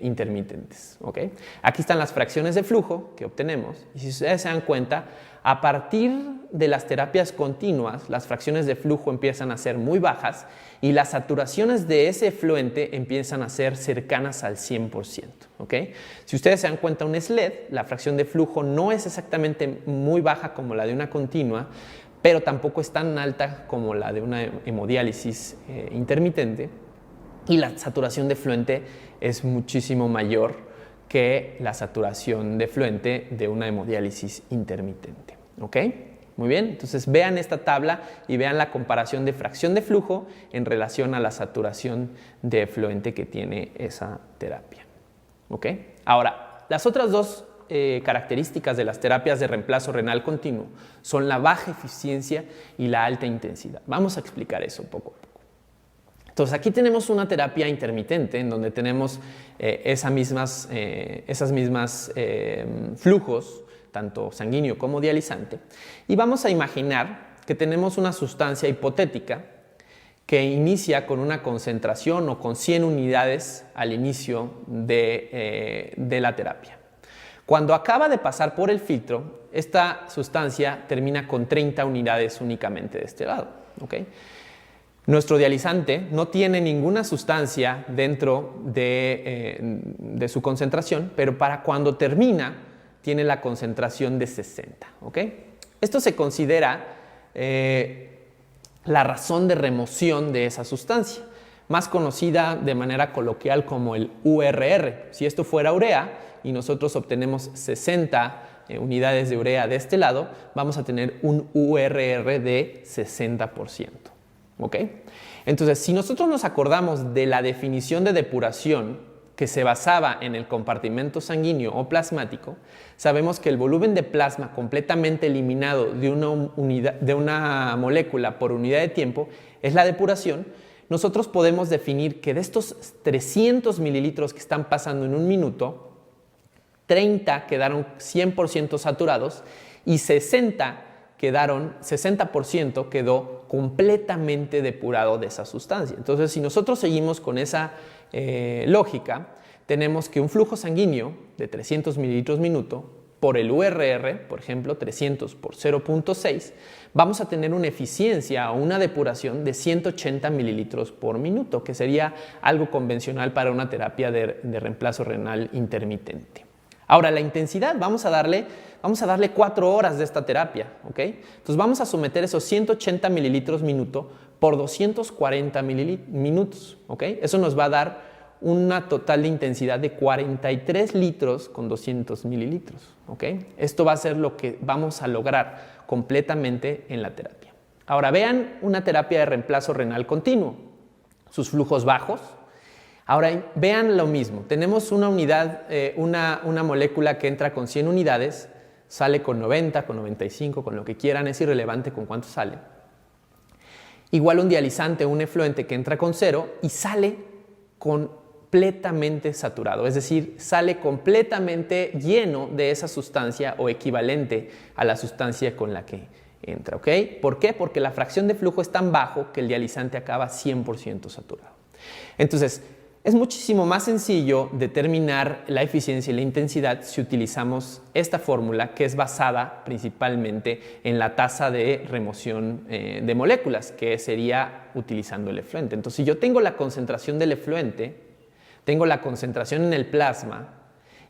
intermitentes, ¿ok? Aquí están las fracciones de flujo que obtenemos. Y si ustedes se dan cuenta, a partir de las terapias continuas, las fracciones de flujo empiezan a ser muy bajas y las saturaciones de ese efluente empiezan a ser cercanas al 100%. ¿Okay? Si ustedes se dan cuenta, un SLED, la fracción de flujo no es exactamente muy baja como la de una continua, pero tampoco es tan alta como la de una hemodiálisis intermitente, y la saturación de efluente es muchísimo mayor que la saturación de efluente de una hemodiálisis intermitente. ¿Ok? Muy bien, entonces vean esta tabla y vean la comparación de fracción de flujo en relación a la saturación de efluente que tiene esa terapia. ¿Ok? Ahora, las otras dos características de las terapias de reemplazo renal continuo son la baja eficiencia y la alta intensidad. Vamos a explicar eso poco a poco. Entonces, aquí tenemos una terapia intermitente en donde tenemos esas mismas flujos, tanto sanguíneo como dializante, y vamos a imaginar que tenemos una sustancia hipotética que inicia con una concentración o con 100 unidades al inicio de la terapia. Cuando acaba de pasar por el filtro, esta sustancia termina con 30 unidades únicamente de este lado. ¿Okay? Nuestro dializante no tiene ninguna sustancia dentro de su concentración, pero para cuando termina tiene la concentración de 60. ¿Okay? Esto se considera la razón de remoción de esa sustancia, más conocida de manera coloquial como el URR. Si esto fuera urea y nosotros obtenemos 60 unidades de urea de este lado, vamos a tener un URR de 60%. ¿Ok? Entonces, si nosotros nos acordamos de la definición de depuración que se basaba en el compartimento sanguíneo o plasmático, sabemos que el volumen de plasma completamente eliminado de una molécula por unidad de tiempo es la depuración. Nosotros podemos definir que de estos 300 mililitros que están pasando en un minuto, 30 quedaron 100% saturados y 60% quedó completamente depurado de esa sustancia. Entonces, si nosotros seguimos con esa lógica, tenemos que un flujo sanguíneo de 300 mililitros minuto por el URR, por ejemplo, 300 por 0.6, vamos a tener una eficiencia o una depuración de 180 mililitros por minuto, que sería algo convencional para una terapia de reemplazo renal intermitente. Ahora, la intensidad, vamos a darle 4 horas de esta terapia, ¿ok? Entonces vamos a someter esos 180 mililitros minuto por 240 minutos, ¿ok? Eso nos va a dar una total de intensidad de 43 litros con 200 mililitros. ¿Okay? Esto va a ser lo que vamos a lograr completamente en la terapia. Ahora vean una terapia de reemplazo renal continuo, sus flujos bajos. Ahora vean lo mismo, tenemos una unidad, una molécula que entra con 100 unidades, sale con 90, con 95, con lo que quieran, es irrelevante con cuánto sale. Igual un dializante, un efluente que entra con 0 y sale completamente saturado, es decir, sale completamente lleno de esa sustancia o equivalente a la sustancia con la que entra. ¿Ok? ¿Por qué? Porque la fracción de flujo es tan bajo que el dializante acaba 100% saturado. Entonces, es muchísimo más sencillo determinar la eficiencia y la intensidad si utilizamos esta fórmula que es basada principalmente en la tasa de remoción de moléculas, que sería utilizando el efluente. Entonces, si yo tengo la concentración del efluente, tengo la concentración en el plasma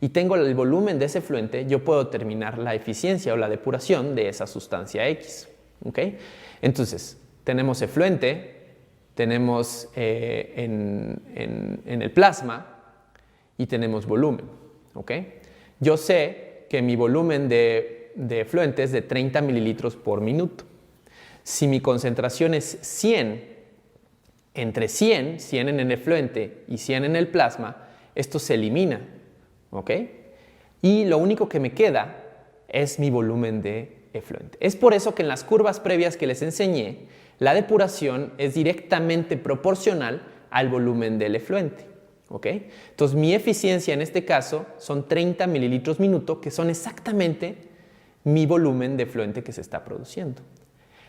y tengo el volumen de ese efluente, yo puedo determinar la eficiencia o la depuración de esa sustancia X. ¿Okay? Entonces, tenemos efluente, tenemos en el plasma y tenemos volumen. ¿Okay? Yo sé que mi volumen de efluente es de 30 mililitros por minuto. Si mi concentración es 100, entre 100 en el efluente y 100 en el plasma, esto se elimina. ¿Ok? Y lo único que me queda es mi volumen de efluente. Es por eso que en las curvas previas que les enseñé, la depuración es directamente proporcional al volumen del efluente. ¿Ok? Entonces, mi eficiencia en este caso son 30 mililitros minuto, que son exactamente mi volumen de efluente que se está produciendo.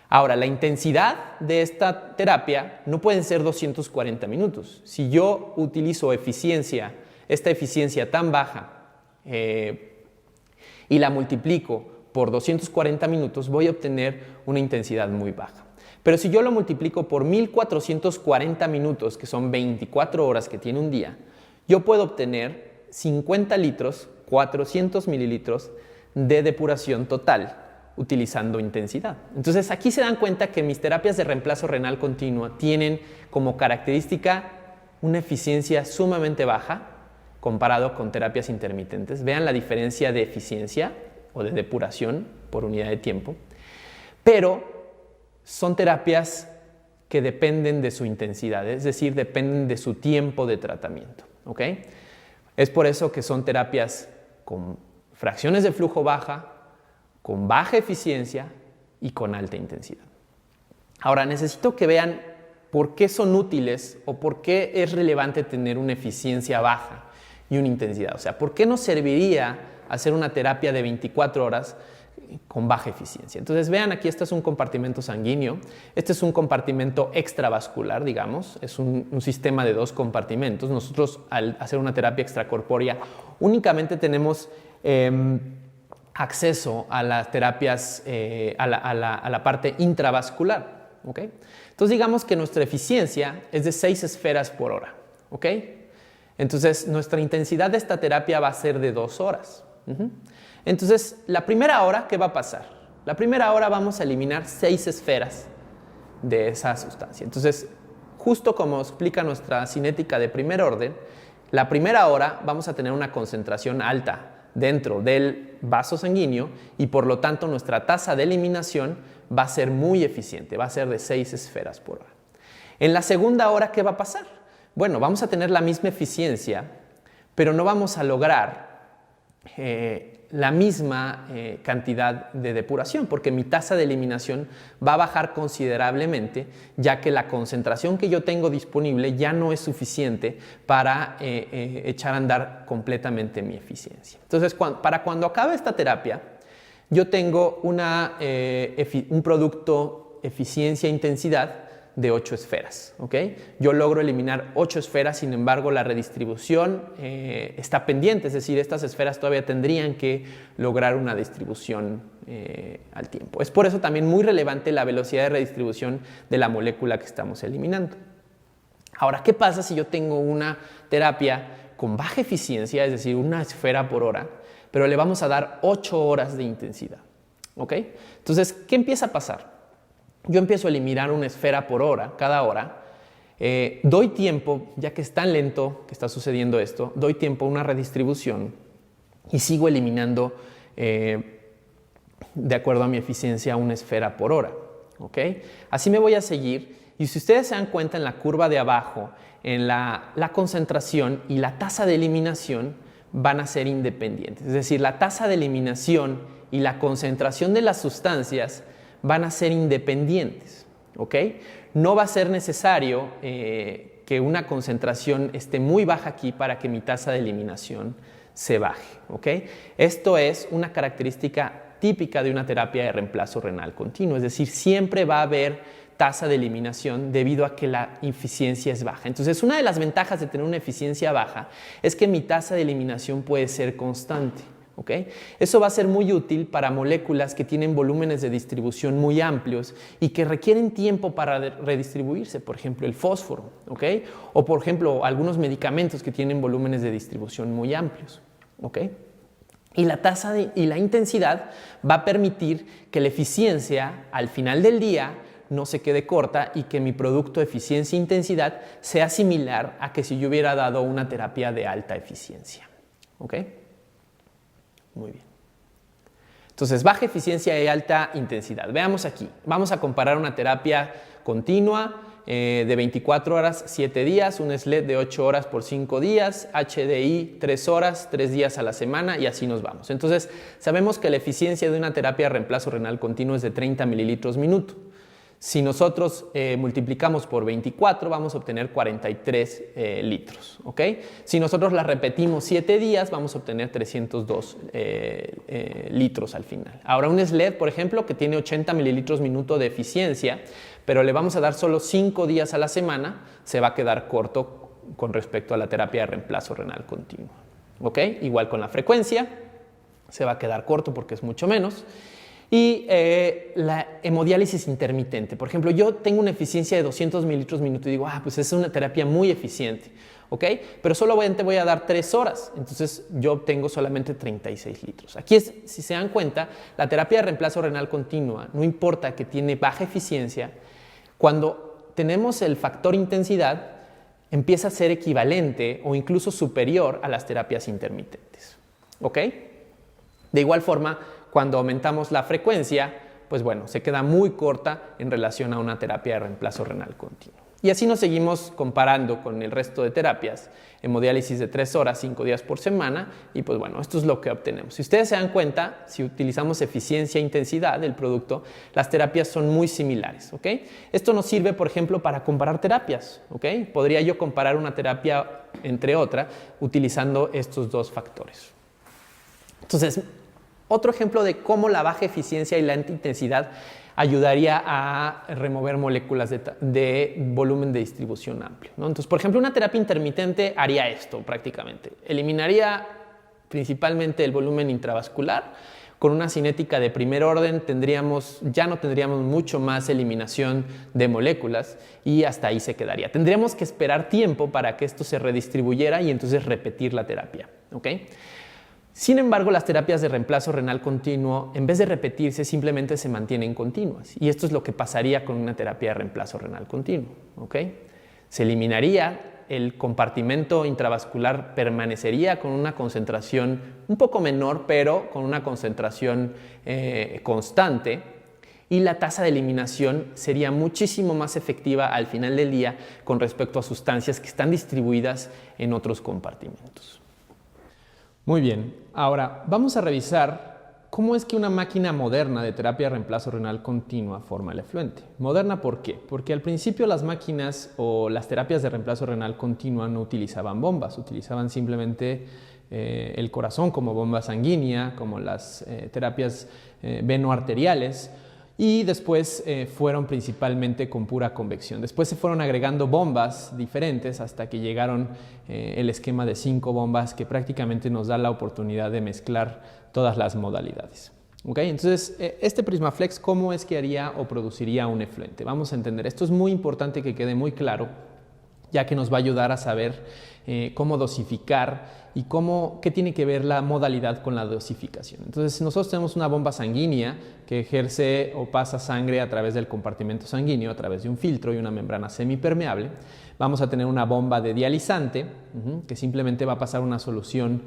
Ahora, la intensidad de esta terapia no pueden ser 240 minutos. Si yo utilizo esta eficiencia tan baja y la multiplico por 240 minutos, voy a obtener una intensidad muy baja. Pero si yo lo multiplico por 1440 minutos, que son 24 horas que tiene un día, yo puedo obtener 50 litros, 400 mililitros de depuración total utilizando intensidad. Entonces aquí se dan cuenta que mis terapias de reemplazo renal continua tienen como característica una eficiencia sumamente baja comparado con terapias intermitentes. Vean la diferencia de eficiencia o de depuración por unidad de tiempo, pero son terapias que dependen de su intensidad, es decir, dependen de su tiempo de tratamiento. ¿Ok? Es por eso que son terapias con fracciones de flujo baja, con baja eficiencia y con alta intensidad. Ahora, necesito que vean por qué son útiles o por qué es relevante tener una eficiencia baja y una intensidad. O sea, ¿por qué nos serviría hacer una terapia de 24 horas con baja eficiencia? Entonces, vean, aquí este es un compartimento sanguíneo, este es un compartimento extravascular, digamos, es un sistema de 2 compartimentos. Nosotros, al hacer una terapia extracorpórea, únicamente tenemos acceso a las terapias, a la parte intravascular. ¿Okay? Entonces, digamos que nuestra eficiencia es de 6 esferas por hora. ¿Okay? Entonces, nuestra intensidad de esta terapia va a ser de 2 horas. Entonces, la primera hora, ¿qué va a pasar? La primera hora vamos a eliminar 6 esferas de esa sustancia. Entonces, justo como explica nuestra cinética de primer orden, la primera hora vamos a tener una concentración alta dentro del vaso sanguíneo y por lo tanto nuestra tasa de eliminación va a ser muy eficiente, va a ser de 6 esferas por hora. En la segunda hora, ¿qué va a pasar? Bueno, vamos a tener la misma eficiencia, pero no vamos a lograr la misma cantidad de depuración, porque mi tasa de eliminación va a bajar considerablemente, ya que la concentración que yo tengo disponible ya no es suficiente para echar a andar completamente mi eficiencia. Entonces, para cuando acabe esta terapia, yo tengo un producto eficiencia-intensidad de 8 esferas. ¿Okay? Yo logro eliminar 8 esferas, sin embargo la redistribución está pendiente, es decir, estas esferas todavía tendrían que lograr una distribución al tiempo. Es por eso también muy relevante la velocidad de redistribución de la molécula que estamos eliminando. Ahora, ¿qué pasa si yo tengo una terapia con baja eficiencia, es decir, 1 esfera por hora, pero le vamos a dar 8 horas de intensidad? ¿Okay? Entonces, ¿qué empieza a pasar? Yo empiezo a eliminar 1 esfera por hora, cada hora, Doy tiempo, ya que es tan lento que está sucediendo esto, doy tiempo a una redistribución y sigo eliminando de acuerdo a mi eficiencia una esfera por hora. ¿Okay? Así me voy a seguir, y si ustedes se dan cuenta en la curva de abajo, en la concentración y la tasa de eliminación van a ser independientes. Es decir, la tasa de eliminación y la concentración de las sustancias van a ser independientes. ¿Okay? No va a ser necesario que una concentración esté muy baja aquí para que mi tasa de eliminación se baje. ¿Okay? Esto es una característica típica de una terapia de reemplazo renal continuo, es decir, siempre va a haber tasa de eliminación debido a que la eficiencia es baja. Entonces, una de las ventajas de tener una eficiencia baja es que mi tasa de eliminación puede ser constante. ¿Okay? Eso va a ser muy útil para moléculas que tienen volúmenes de distribución muy amplios y que requieren tiempo para redistribuirse, por ejemplo el fósforo, ¿okay? O por ejemplo algunos medicamentos que tienen volúmenes de distribución muy amplios. ¿Okay? Y la tasa y la intensidad va a permitir que la eficiencia al final del día no se quede corta y que mi producto de eficiencia e intensidad sea similar a que si yo hubiera dado una terapia de alta eficiencia. ¿Ok? Muy bien. Entonces, baja eficiencia y alta intensidad. Veamos aquí. Vamos a comparar una terapia continua de 24 horas, 7 días, un SLED de 8 horas por 5 días, HDI 3 horas, 3 días a la semana y así nos vamos. Entonces, sabemos que la eficiencia de una terapia de reemplazo renal continuo es de 30 mililitros minuto. Si nosotros multiplicamos por 24, vamos a obtener 43 litros. ¿Okay? Si nosotros la repetimos 7 días, vamos a obtener 302 litros al final. Ahora, un SLED, por ejemplo, que tiene 80 mililitros minuto de eficiencia, pero le vamos a dar solo 5 días a la semana, se va a quedar corto con respecto a la terapia de reemplazo renal continuo. ¿Okay? Igual con la frecuencia, se va a quedar corto porque es mucho menos. Y la hemodiálisis intermitente. Por ejemplo, yo tengo una eficiencia de 200 mililitros minuto y digo, pues es una terapia muy eficiente, ¿ok? Pero solamente voy a dar 3 horas, entonces yo obtengo solamente 36 litros. Aquí, si se dan cuenta, la terapia de reemplazo renal continua, no importa que tiene baja eficiencia, cuando tenemos el factor intensidad, empieza a ser equivalente o incluso superior a las terapias intermitentes, ¿ok? De igual forma, cuando aumentamos la frecuencia, pues bueno, se queda muy corta en relación a una terapia de reemplazo renal continuo. Y así nos seguimos comparando con el resto de terapias, hemodiálisis de 3 horas, 5 días por semana, y pues bueno, esto es lo que obtenemos. Si ustedes se dan cuenta, si utilizamos eficiencia e intensidad del producto, las terapias son muy similares, ¿ok? Esto nos sirve, por ejemplo, para comparar terapias, ¿ok? Podría yo comparar una terapia entre otra utilizando estos dos factores. Entonces, otro ejemplo de cómo la baja eficiencia y la alta intensidad ayudaría a remover moléculas de volumen de distribución amplio, ¿no? Entonces, por ejemplo, una terapia intermitente haría esto prácticamente. Eliminaría principalmente el volumen intravascular. Con una cinética de primer orden ya no tendríamos mucho más eliminación de moléculas y hasta ahí se quedaría. Tendríamos que esperar tiempo para que esto se redistribuyera y entonces repetir la terapia, ¿ok? Sin embargo, las terapias de reemplazo renal continuo, en vez de repetirse, simplemente se mantienen continuas. Y esto es lo que pasaría con una terapia de reemplazo renal continuo. ¿Okay? Se eliminaría, el compartimento intravascular permanecería con una concentración un poco menor, pero con una concentración constante. Y la tasa de eliminación sería muchísimo más efectiva al final del día con respecto a sustancias que están distribuidas en otros compartimentos. Muy bien, ahora vamos a revisar cómo es que una máquina moderna de terapia de reemplazo renal continua forma el efluente. ¿Moderna por qué? Porque al principio las máquinas o las terapias de reemplazo renal continua no utilizaban bombas, utilizaban simplemente el corazón como bomba sanguínea, como las terapias venoarteriales, y después fueron principalmente con pura convección. Después se fueron agregando bombas diferentes hasta que llegaron el esquema de 5 bombas que prácticamente nos da la oportunidad de mezclar todas las modalidades. ¿Okay? Entonces, este Prismaflex, ¿cómo es que haría o produciría un efluente? Vamos a entender, esto es muy importante que quede muy claro, ya que nos va a ayudar a saber cómo dosificar y qué tiene que ver la modalidad con la dosificación. Entonces, nosotros tenemos una bomba sanguínea que ejerce o pasa sangre a través del compartimento sanguíneo, a través de un filtro y una membrana semipermeable. Vamos a tener una bomba de dializante, que simplemente va a pasar una solución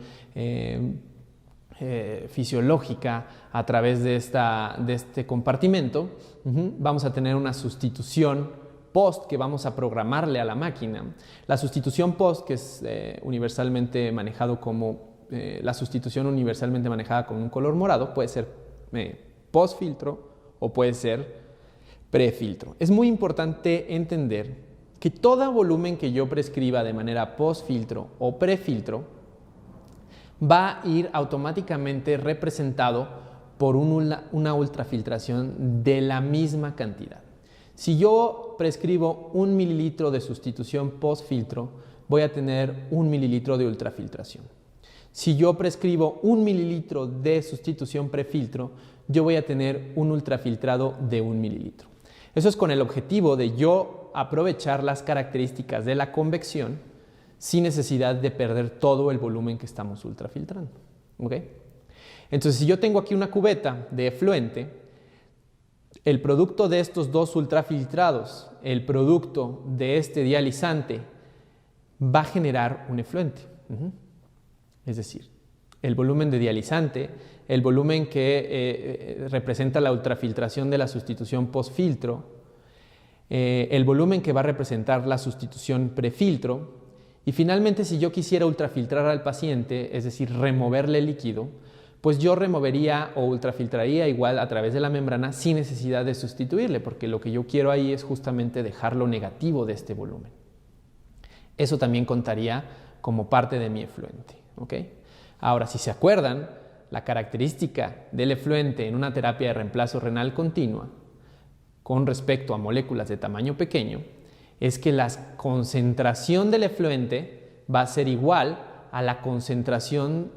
fisiológica a través de este compartimento. Vamos a tener una sustitución post que vamos a programarle a la máquina. La sustitución post, que es universalmente manejado como la sustitución universalmente manejada con un color morado, puede ser post filtro o puede ser pre-filtro. Es muy importante entender que todo volumen que yo prescriba de manera post filtro o pre-filtro va a ir automáticamente representado por una ultrafiltración de la misma cantidad. Si yo prescribo 1 mililitro de sustitución post-filtro, voy a tener 1 mililitro de ultrafiltración. Si yo prescribo 1 mililitro de sustitución prefiltro, yo voy a tener un ultrafiltrado de 1 mililitro. Eso es con el objetivo de yo aprovechar las características de la convección sin necesidad de perder todo el volumen que estamos ultrafiltrando. ¿Okay? Entonces, si yo tengo aquí una cubeta de efluente, el producto de estos dos ultrafiltrados, el producto de este dializante, va a generar un efluente. Es decir, el volumen de dializante, el volumen que representa la ultrafiltración de la sustitución postfiltro, el volumen que va a representar la sustitución prefiltro, y finalmente, si yo quisiera ultrafiltrar al paciente, es decir, removerle el líquido, pues yo removería o ultrafiltraría igual a través de la membrana sin necesidad de sustituirle, porque lo que yo quiero ahí es justamente dejarlo negativo de este volumen. Eso también contaría como parte de mi efluente. ¿Okay? Ahora, si se acuerdan, la característica del efluente en una terapia de reemplazo renal continua con respecto a moléculas de tamaño pequeño es que la concentración del efluente va a ser igual a la concentración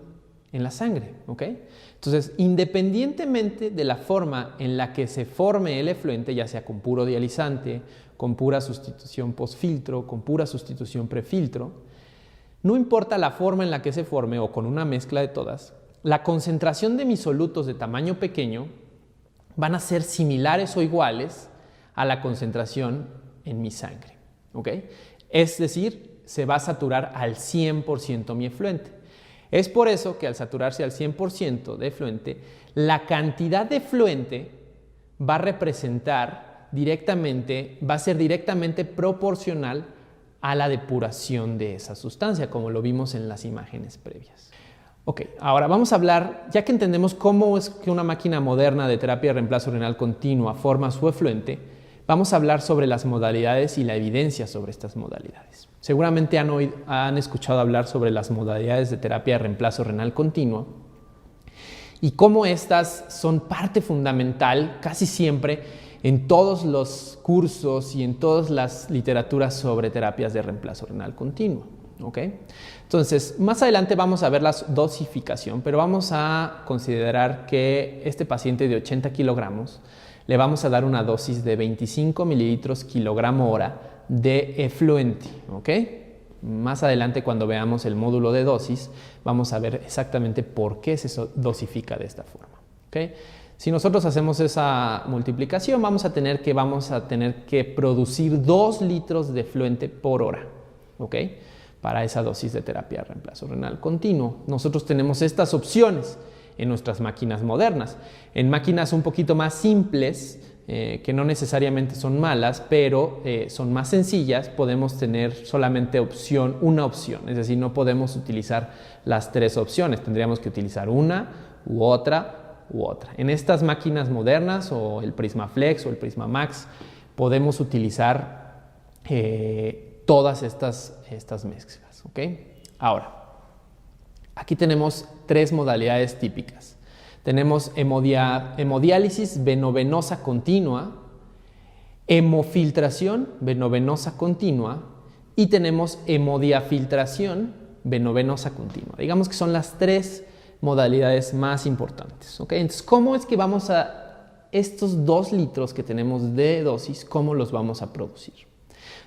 en la sangre, ¿ok? Entonces, independientemente de la forma en la que se forme el efluente, ya sea con puro dializante, con pura sustitución postfiltro, con pura sustitución prefiltro, no importa la forma en la que se forme o con una mezcla de todas, la concentración de mis solutos de tamaño pequeño van a ser similares o iguales a la concentración en mi sangre, ¿ok? Es decir, se va a saturar al 100% mi efluente. Es por eso que al saturarse al 100% de efluente, la cantidad de efluente va a ser directamente proporcional a la depuración de esa sustancia, como lo vimos en las imágenes previas. Ok, ahora vamos a hablar, ya que entendemos cómo es que una máquina moderna de terapia de reemplazo renal continua forma su efluente, vamos a hablar sobre las modalidades y la evidencia sobre estas modalidades. Seguramente han escuchado hablar sobre las modalidades de terapia de reemplazo renal continua y cómo estas son parte fundamental casi siempre en todos los cursos y en todas las literaturas sobre terapias de reemplazo renal continuo. ¿Okay? Entonces, más adelante vamos a ver la dosificación, pero vamos a considerar que este paciente de 80 kilogramos le vamos a dar una dosis de 25 mililitros kilogramo hora de efluente, ¿ok? Más adelante, cuando veamos el módulo de dosis, vamos a ver exactamente por qué se dosifica de esta forma, ¿ok? Si nosotros hacemos esa multiplicación, vamos a tener que producir 2 litros de efluente por hora, ¿ok? Para esa dosis de terapia de reemplazo renal continuo. Nosotros tenemos estas opciones en nuestras máquinas modernas. En máquinas un poquito más simples, que no necesariamente son malas, pero son más sencillas, podemos tener solamente una opción, es decir, no podemos utilizar las 3 opciones, tendríamos que utilizar una u otra u otra. En estas máquinas modernas, o el PrismaFlex o el PrismaMax, podemos utilizar todas estas mezclas, ¿ok? Ahora, aquí tenemos 3 modalidades típicas. Tenemos hemodiálisis venovenosa continua, hemofiltración venovenosa continua y tenemos hemodiafiltración venovenosa continua. Digamos que son las 3 modalidades más importantes, ¿ok? Entonces, ¿cómo es que vamos a estos 2 litros que tenemos de dosis, cómo los vamos a producir?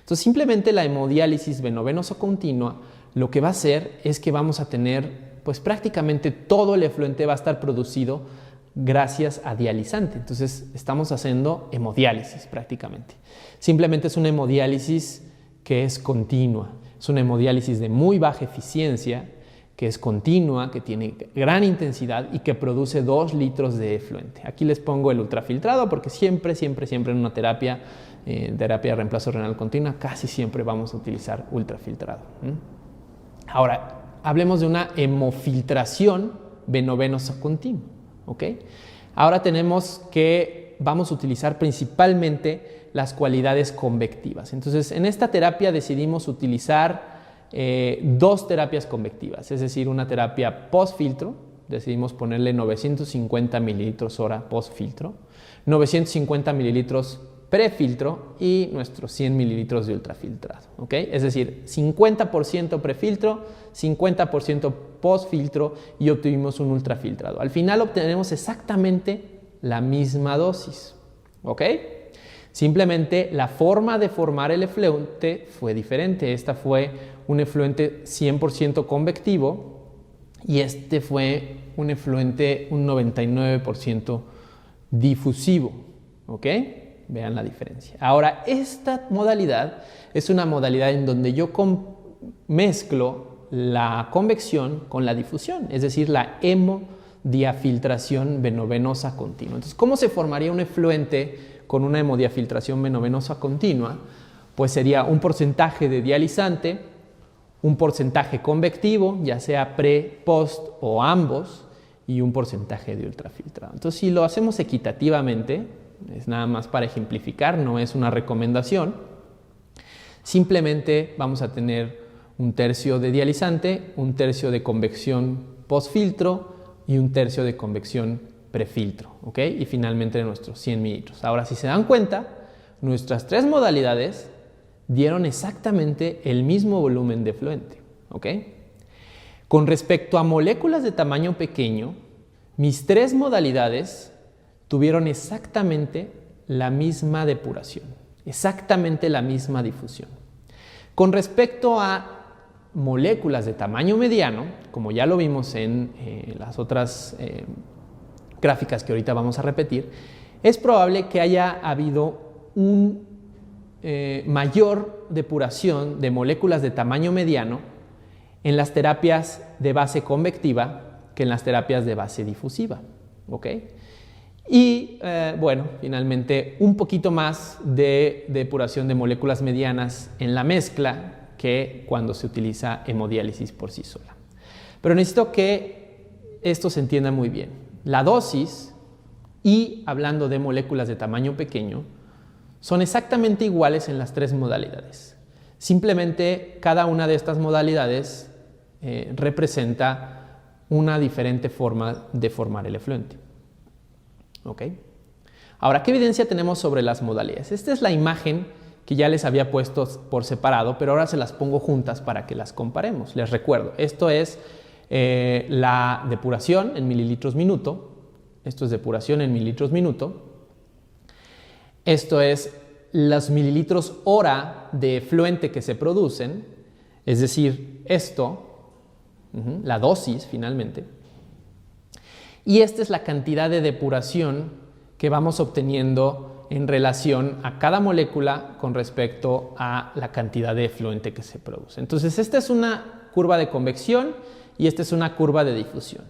Entonces, simplemente la hemodiálisis venovenosa continua lo que va a hacer es que vamos a tener, pues prácticamente todo el efluente va a estar producido gracias a dializante. Entonces, estamos haciendo hemodiálisis prácticamente. Simplemente es una hemodiálisis que es continua. Es una hemodiálisis de muy baja eficiencia, que es continua, que tiene gran intensidad y que produce 2 litros de efluente. Aquí les pongo el ultrafiltrado porque siempre en una terapia de reemplazo renal continua, casi siempre vamos a utilizar ultrafiltrado. Ahora, hablemos de una hemofiltración venovenosa continua. ¿Okay? Ahora tenemos que vamos a utilizar principalmente las cualidades convectivas. Entonces, en esta terapia decidimos utilizar 2 terapias convectivas, es decir, una terapia post-filtro, decidimos ponerle 950 mililitros hora post-filtro, 950 mililitros prefiltro y nuestros 100 mililitros de ultrafiltrado. ¿Okay? Es decir, 50% prefiltro, 50% postfiltro y obtuvimos un ultrafiltrado. Al final obtenemos exactamente la misma dosis. ¿Ok? Simplemente la forma de formar el efluente fue diferente. Esta fue un efluente 100% convectivo y este fue un efluente un 99% difusivo. ¿Ok? Vean la diferencia. Ahora, esta modalidad es una modalidad en donde yo mezclo la convección con la difusión, es decir, la hemodiafiltración venovenosa continua. Entonces, ¿cómo se formaría un efluente con una hemodiafiltración venovenosa continua? Pues sería un porcentaje de dializante, un porcentaje convectivo, ya sea pre, post o ambos, y un porcentaje de ultrafiltrado. Entonces, si lo hacemos equitativamente, es nada más para ejemplificar, no es una recomendación. Simplemente vamos a tener 1/3 de dializante, 1/3 de convección postfiltro y 1/3 de convección prefiltro. ¿Ok? Y finalmente nuestros 100 mililitros. Ahora, si se dan cuenta, nuestras 3 modalidades dieron exactamente el mismo volumen de efluente. ¿Ok? Con respecto a moléculas de tamaño pequeño, mis 3 modalidades tuvieron exactamente la misma depuración, exactamente la misma difusión. Con respecto a moléculas de tamaño mediano, como ya lo vimos en las otras gráficas que ahorita vamos a repetir, es probable que haya habido una mayor depuración de moléculas de tamaño mediano en las terapias de base convectiva que en las terapias de base difusiva. ¿Ok? Y bueno, finalmente un poquito más de depuración de moléculas medianas en la mezcla que cuando se utiliza hemodiálisis por sí sola. Pero necesito que esto se entienda muy bien. La dosis y hablando de moléculas de tamaño pequeño son exactamente iguales en las 3 modalidades. Simplemente cada una de estas modalidades representa una diferente forma de formar el efluente. ¿Ok? Ahora, ¿qué evidencia tenemos sobre las modalidades? Esta es la imagen que ya les había puesto por separado, pero ahora se las pongo juntas para que las comparemos. Les recuerdo, esto es la depuración en mililitros minuto. Esto es depuración en mililitros minuto. Esto es los mililitros hora de efluente que se producen, es decir, esto, la dosis finalmente. Y esta es la cantidad de depuración que vamos obteniendo en relación a cada molécula con respecto a la cantidad de efluente que se produce. Entonces, esta es una curva de convección y esta es una curva de difusión.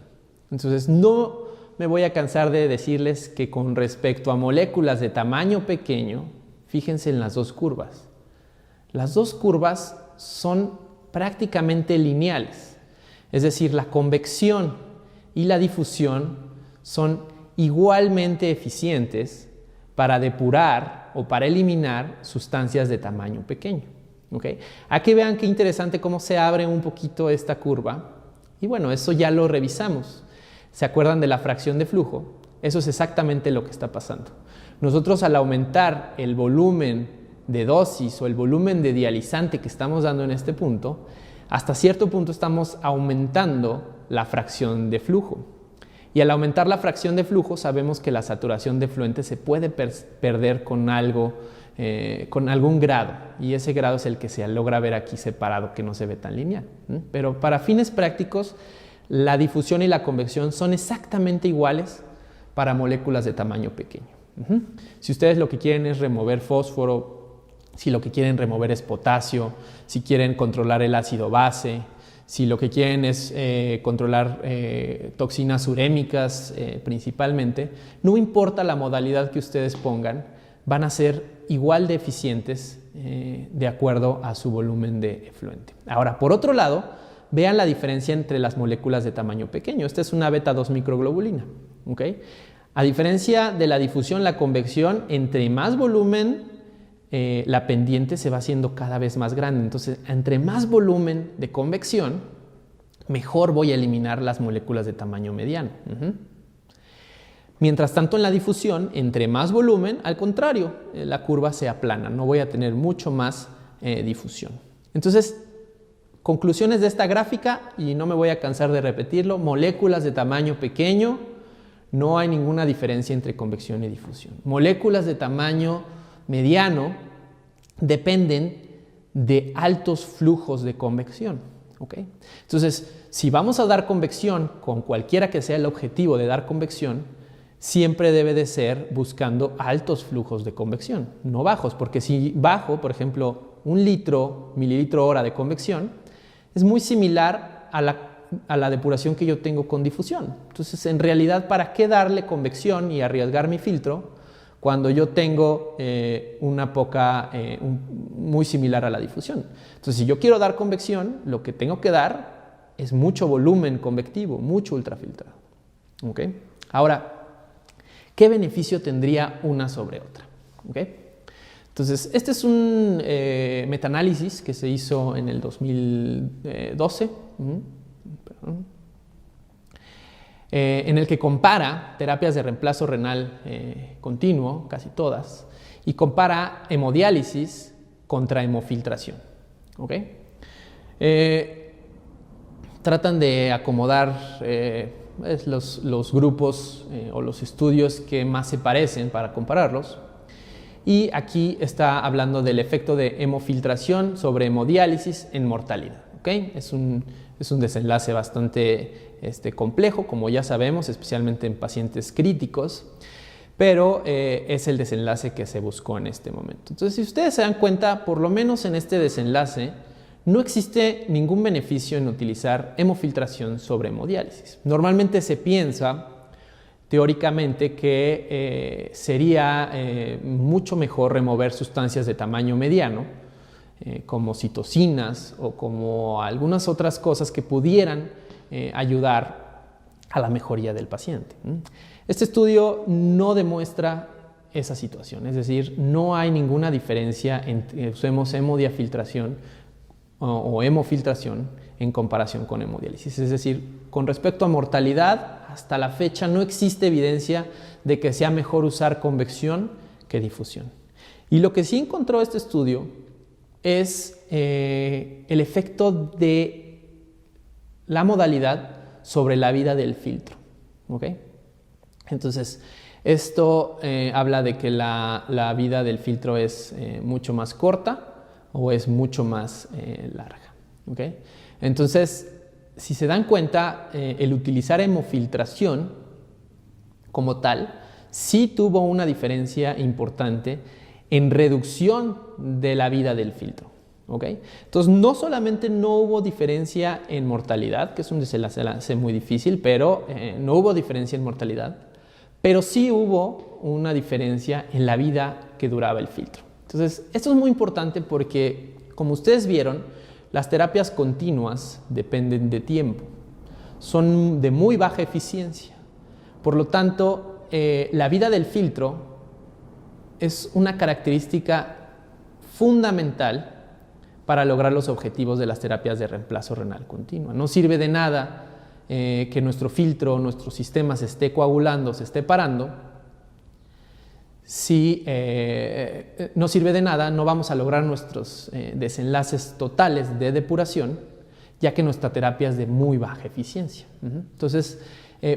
Entonces, no me voy a cansar de decirles que con respecto a moléculas de tamaño pequeño, fíjense en las 2 curvas. Las 2 curvas son prácticamente lineales, es decir, la convección y la difusión son igualmente eficientes para depurar o para eliminar sustancias de tamaño pequeño. ¿Okay? Aquí vean qué interesante cómo se abre un poquito esta curva. Y bueno, eso ya lo revisamos. ¿Se acuerdan de la fracción de flujo? Eso es exactamente lo que está pasando. Nosotros al aumentar el volumen de dosis o el volumen de dializante que estamos dando en este punto, hasta cierto punto estamos aumentando la fracción de flujo. Y al aumentar la fracción de flujo sabemos que la saturación de efluente se puede perder con algo con algún grado, y ese grado es el que se logra ver aquí separado, que no se ve tan lineal. Pero para fines prácticos, la difusión y la convección son exactamente iguales para moléculas de tamaño pequeño. Si ustedes lo que quieren es remover fósforo, si lo que quieren remover es potasio, si quieren controlar el ácido base, si lo que quieren es controlar toxinas urémicas principalmente, no importa la modalidad que ustedes pongan, van a ser igual de eficientes de acuerdo a su volumen de efluente. Ahora, por otro lado, vean la diferencia entre las moléculas de tamaño pequeño. Esta es una beta-2 microglobulina. ¿Okay? A diferencia de la difusión, la convección, entre más volumen, la pendiente se va haciendo cada vez más grande. Entonces, entre más volumen de convección, mejor voy a eliminar las moléculas de tamaño mediano. Mientras tanto, en la difusión, entre más volumen, al contrario, la curva se aplana, no voy a tener mucho más difusión. Entonces, conclusiones de esta gráfica, y no me voy a cansar de repetirlo: moléculas de tamaño pequeño, no hay ninguna diferencia entre convección y difusión. Moléculas de tamaño mediano dependen de altos flujos de convección. ¿Okay? Entonces, si vamos a dar convección con cualquiera que sea el objetivo de dar convección, siempre debe de ser buscando altos flujos de convección, no bajos, porque si bajo, por ejemplo, 1 litro, mililitro hora de convección, es muy similar a la depuración que yo tengo con difusión. Entonces, en realidad, ¿para qué darle convección y arriesgar mi filtro cuando yo tengo muy similar a la difusión? Entonces, si yo quiero dar convección, lo que tengo que dar es mucho volumen convectivo, mucho ultrafiltrado. ¿Okay? Ahora, ¿qué beneficio tendría una sobre otra? ¿Okay? Entonces, este es un metaanálisis que se hizo en el 2012, en el que compara terapias de reemplazo renal continuo, casi todas, y compara hemodiálisis contra hemofiltración. ¿Okay? Tratan de acomodar los grupos o los estudios que más se parecen para compararlos. Y aquí está hablando del efecto de hemofiltración sobre hemodiálisis en mortalidad. ¿Okay? Es un desenlace bastante complejo, como ya sabemos, especialmente en pacientes críticos, pero es el desenlace que se buscó en este momento. Entonces, si ustedes se dan cuenta, por lo menos en este desenlace, no existe ningún beneficio en utilizar hemofiltración sobre hemodiálisis. Normalmente se piensa teóricamente que sería mucho mejor remover sustancias de tamaño mediano, como citocinas o como algunas otras cosas que pudieran ayudar a la mejoría del paciente. Este estudio no demuestra esa situación, es decir, no hay ninguna diferencia entre usemos hemodiafiltración o hemofiltración en comparación con hemodiálisis. Es decir, con respecto a mortalidad, hasta la fecha no existe evidencia de que sea mejor usar convección que difusión. Y lo que sí encontró este estudio es el efecto de la modalidad sobre la vida del filtro. ¿Okay? Entonces, esto habla de que la vida del filtro es mucho más corta o es mucho más larga. ¿Okay? Entonces, si se dan cuenta, el utilizar hemofiltración como tal sí tuvo una diferencia importante en reducción de la vida del filtro. ¿Okay? Entonces, no solamente no hubo diferencia en mortalidad, que es un desenlace muy difícil, pero no hubo diferencia en mortalidad, pero sí hubo una diferencia en la vida que duraba el filtro. Entonces, esto es muy importante porque, como ustedes vieron, las terapias continuas dependen de tiempo, son de muy baja eficiencia. Por lo tanto, la vida del filtro es una característica fundamental para lograr los objetivos de las terapias de reemplazo renal continua. No sirve de nada que nuestro filtro, nuestro sistema se esté coagulando, se esté parando. Si no sirve de nada, no vamos a lograr nuestros desenlaces totales de depuración, ya que nuestra terapia es de muy baja eficiencia. Entonces,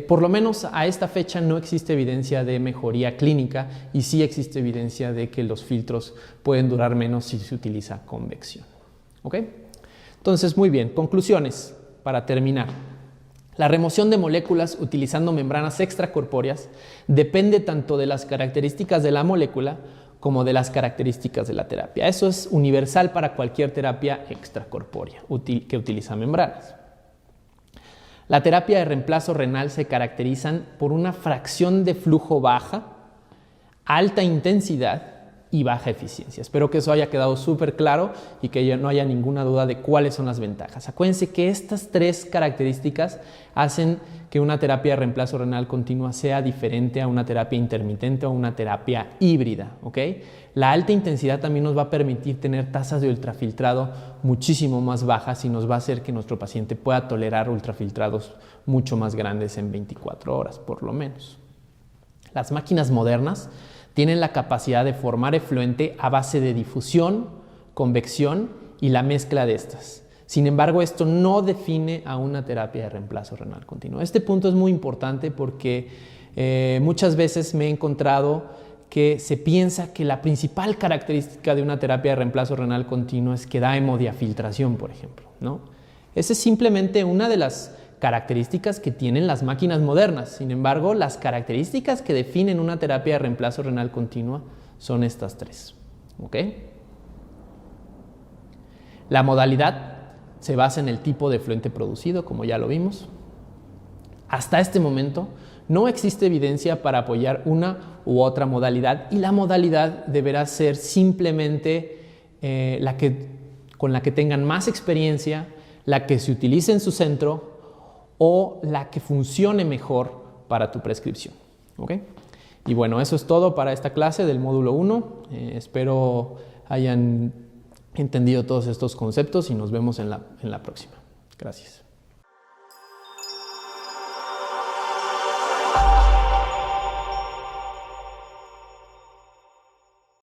Por lo menos a esta fecha no existe evidencia de mejoría clínica y sí existe evidencia de que los filtros pueden durar menos si se utiliza convección. ¿Ok? Entonces, muy bien, conclusiones para terminar. La remoción de moléculas utilizando membranas extracorpóreas depende tanto de las características de la molécula como de las características de la terapia. Eso es universal para cualquier terapia extracorpórea que utiliza membranas. La terapia de reemplazo renal se caracterizan por una fracción de flujo baja, alta intensidad y baja eficiencia. Espero que eso haya quedado súper claro y que no haya ninguna duda de cuáles son las ventajas. Acuérdense que estas tres características hacen que una terapia de reemplazo renal continua sea diferente a una terapia intermitente o una terapia híbrida. ¿Ok? La alta intensidad también nos va a permitir tener tasas de ultrafiltrado muchísimo más bajas y nos va a hacer que nuestro paciente pueda tolerar ultrafiltrados mucho más grandes en 24 horas, por lo menos. Las máquinas modernas tienen la capacidad de formar efluente a base de difusión, convección y la mezcla de estas. Sin embargo, esto no define a una terapia de reemplazo renal continuo. Este punto es muy importante porque muchas veces me he encontrado que se piensa que la principal característica de una terapia de reemplazo renal continuo es que da hemodiafiltración, por ejemplo, ¿no? Esa es simplemente una de las características que tienen las máquinas modernas. Sin embargo, las características que definen una terapia de reemplazo renal continua son estas tres. ¿Ok? La modalidad se basa en el tipo de efluente producido, como ya lo vimos. Hasta este momento no existe evidencia para apoyar una u otra modalidad y la modalidad deberá ser simplemente con la que tengan más experiencia, la que se utilice en su centro o la que funcione mejor para tu prescripción. ¿Ok? Y bueno, eso es todo para esta clase del módulo 1. Espero hayan entendido todos estos conceptos y nos vemos en la próxima. Gracias.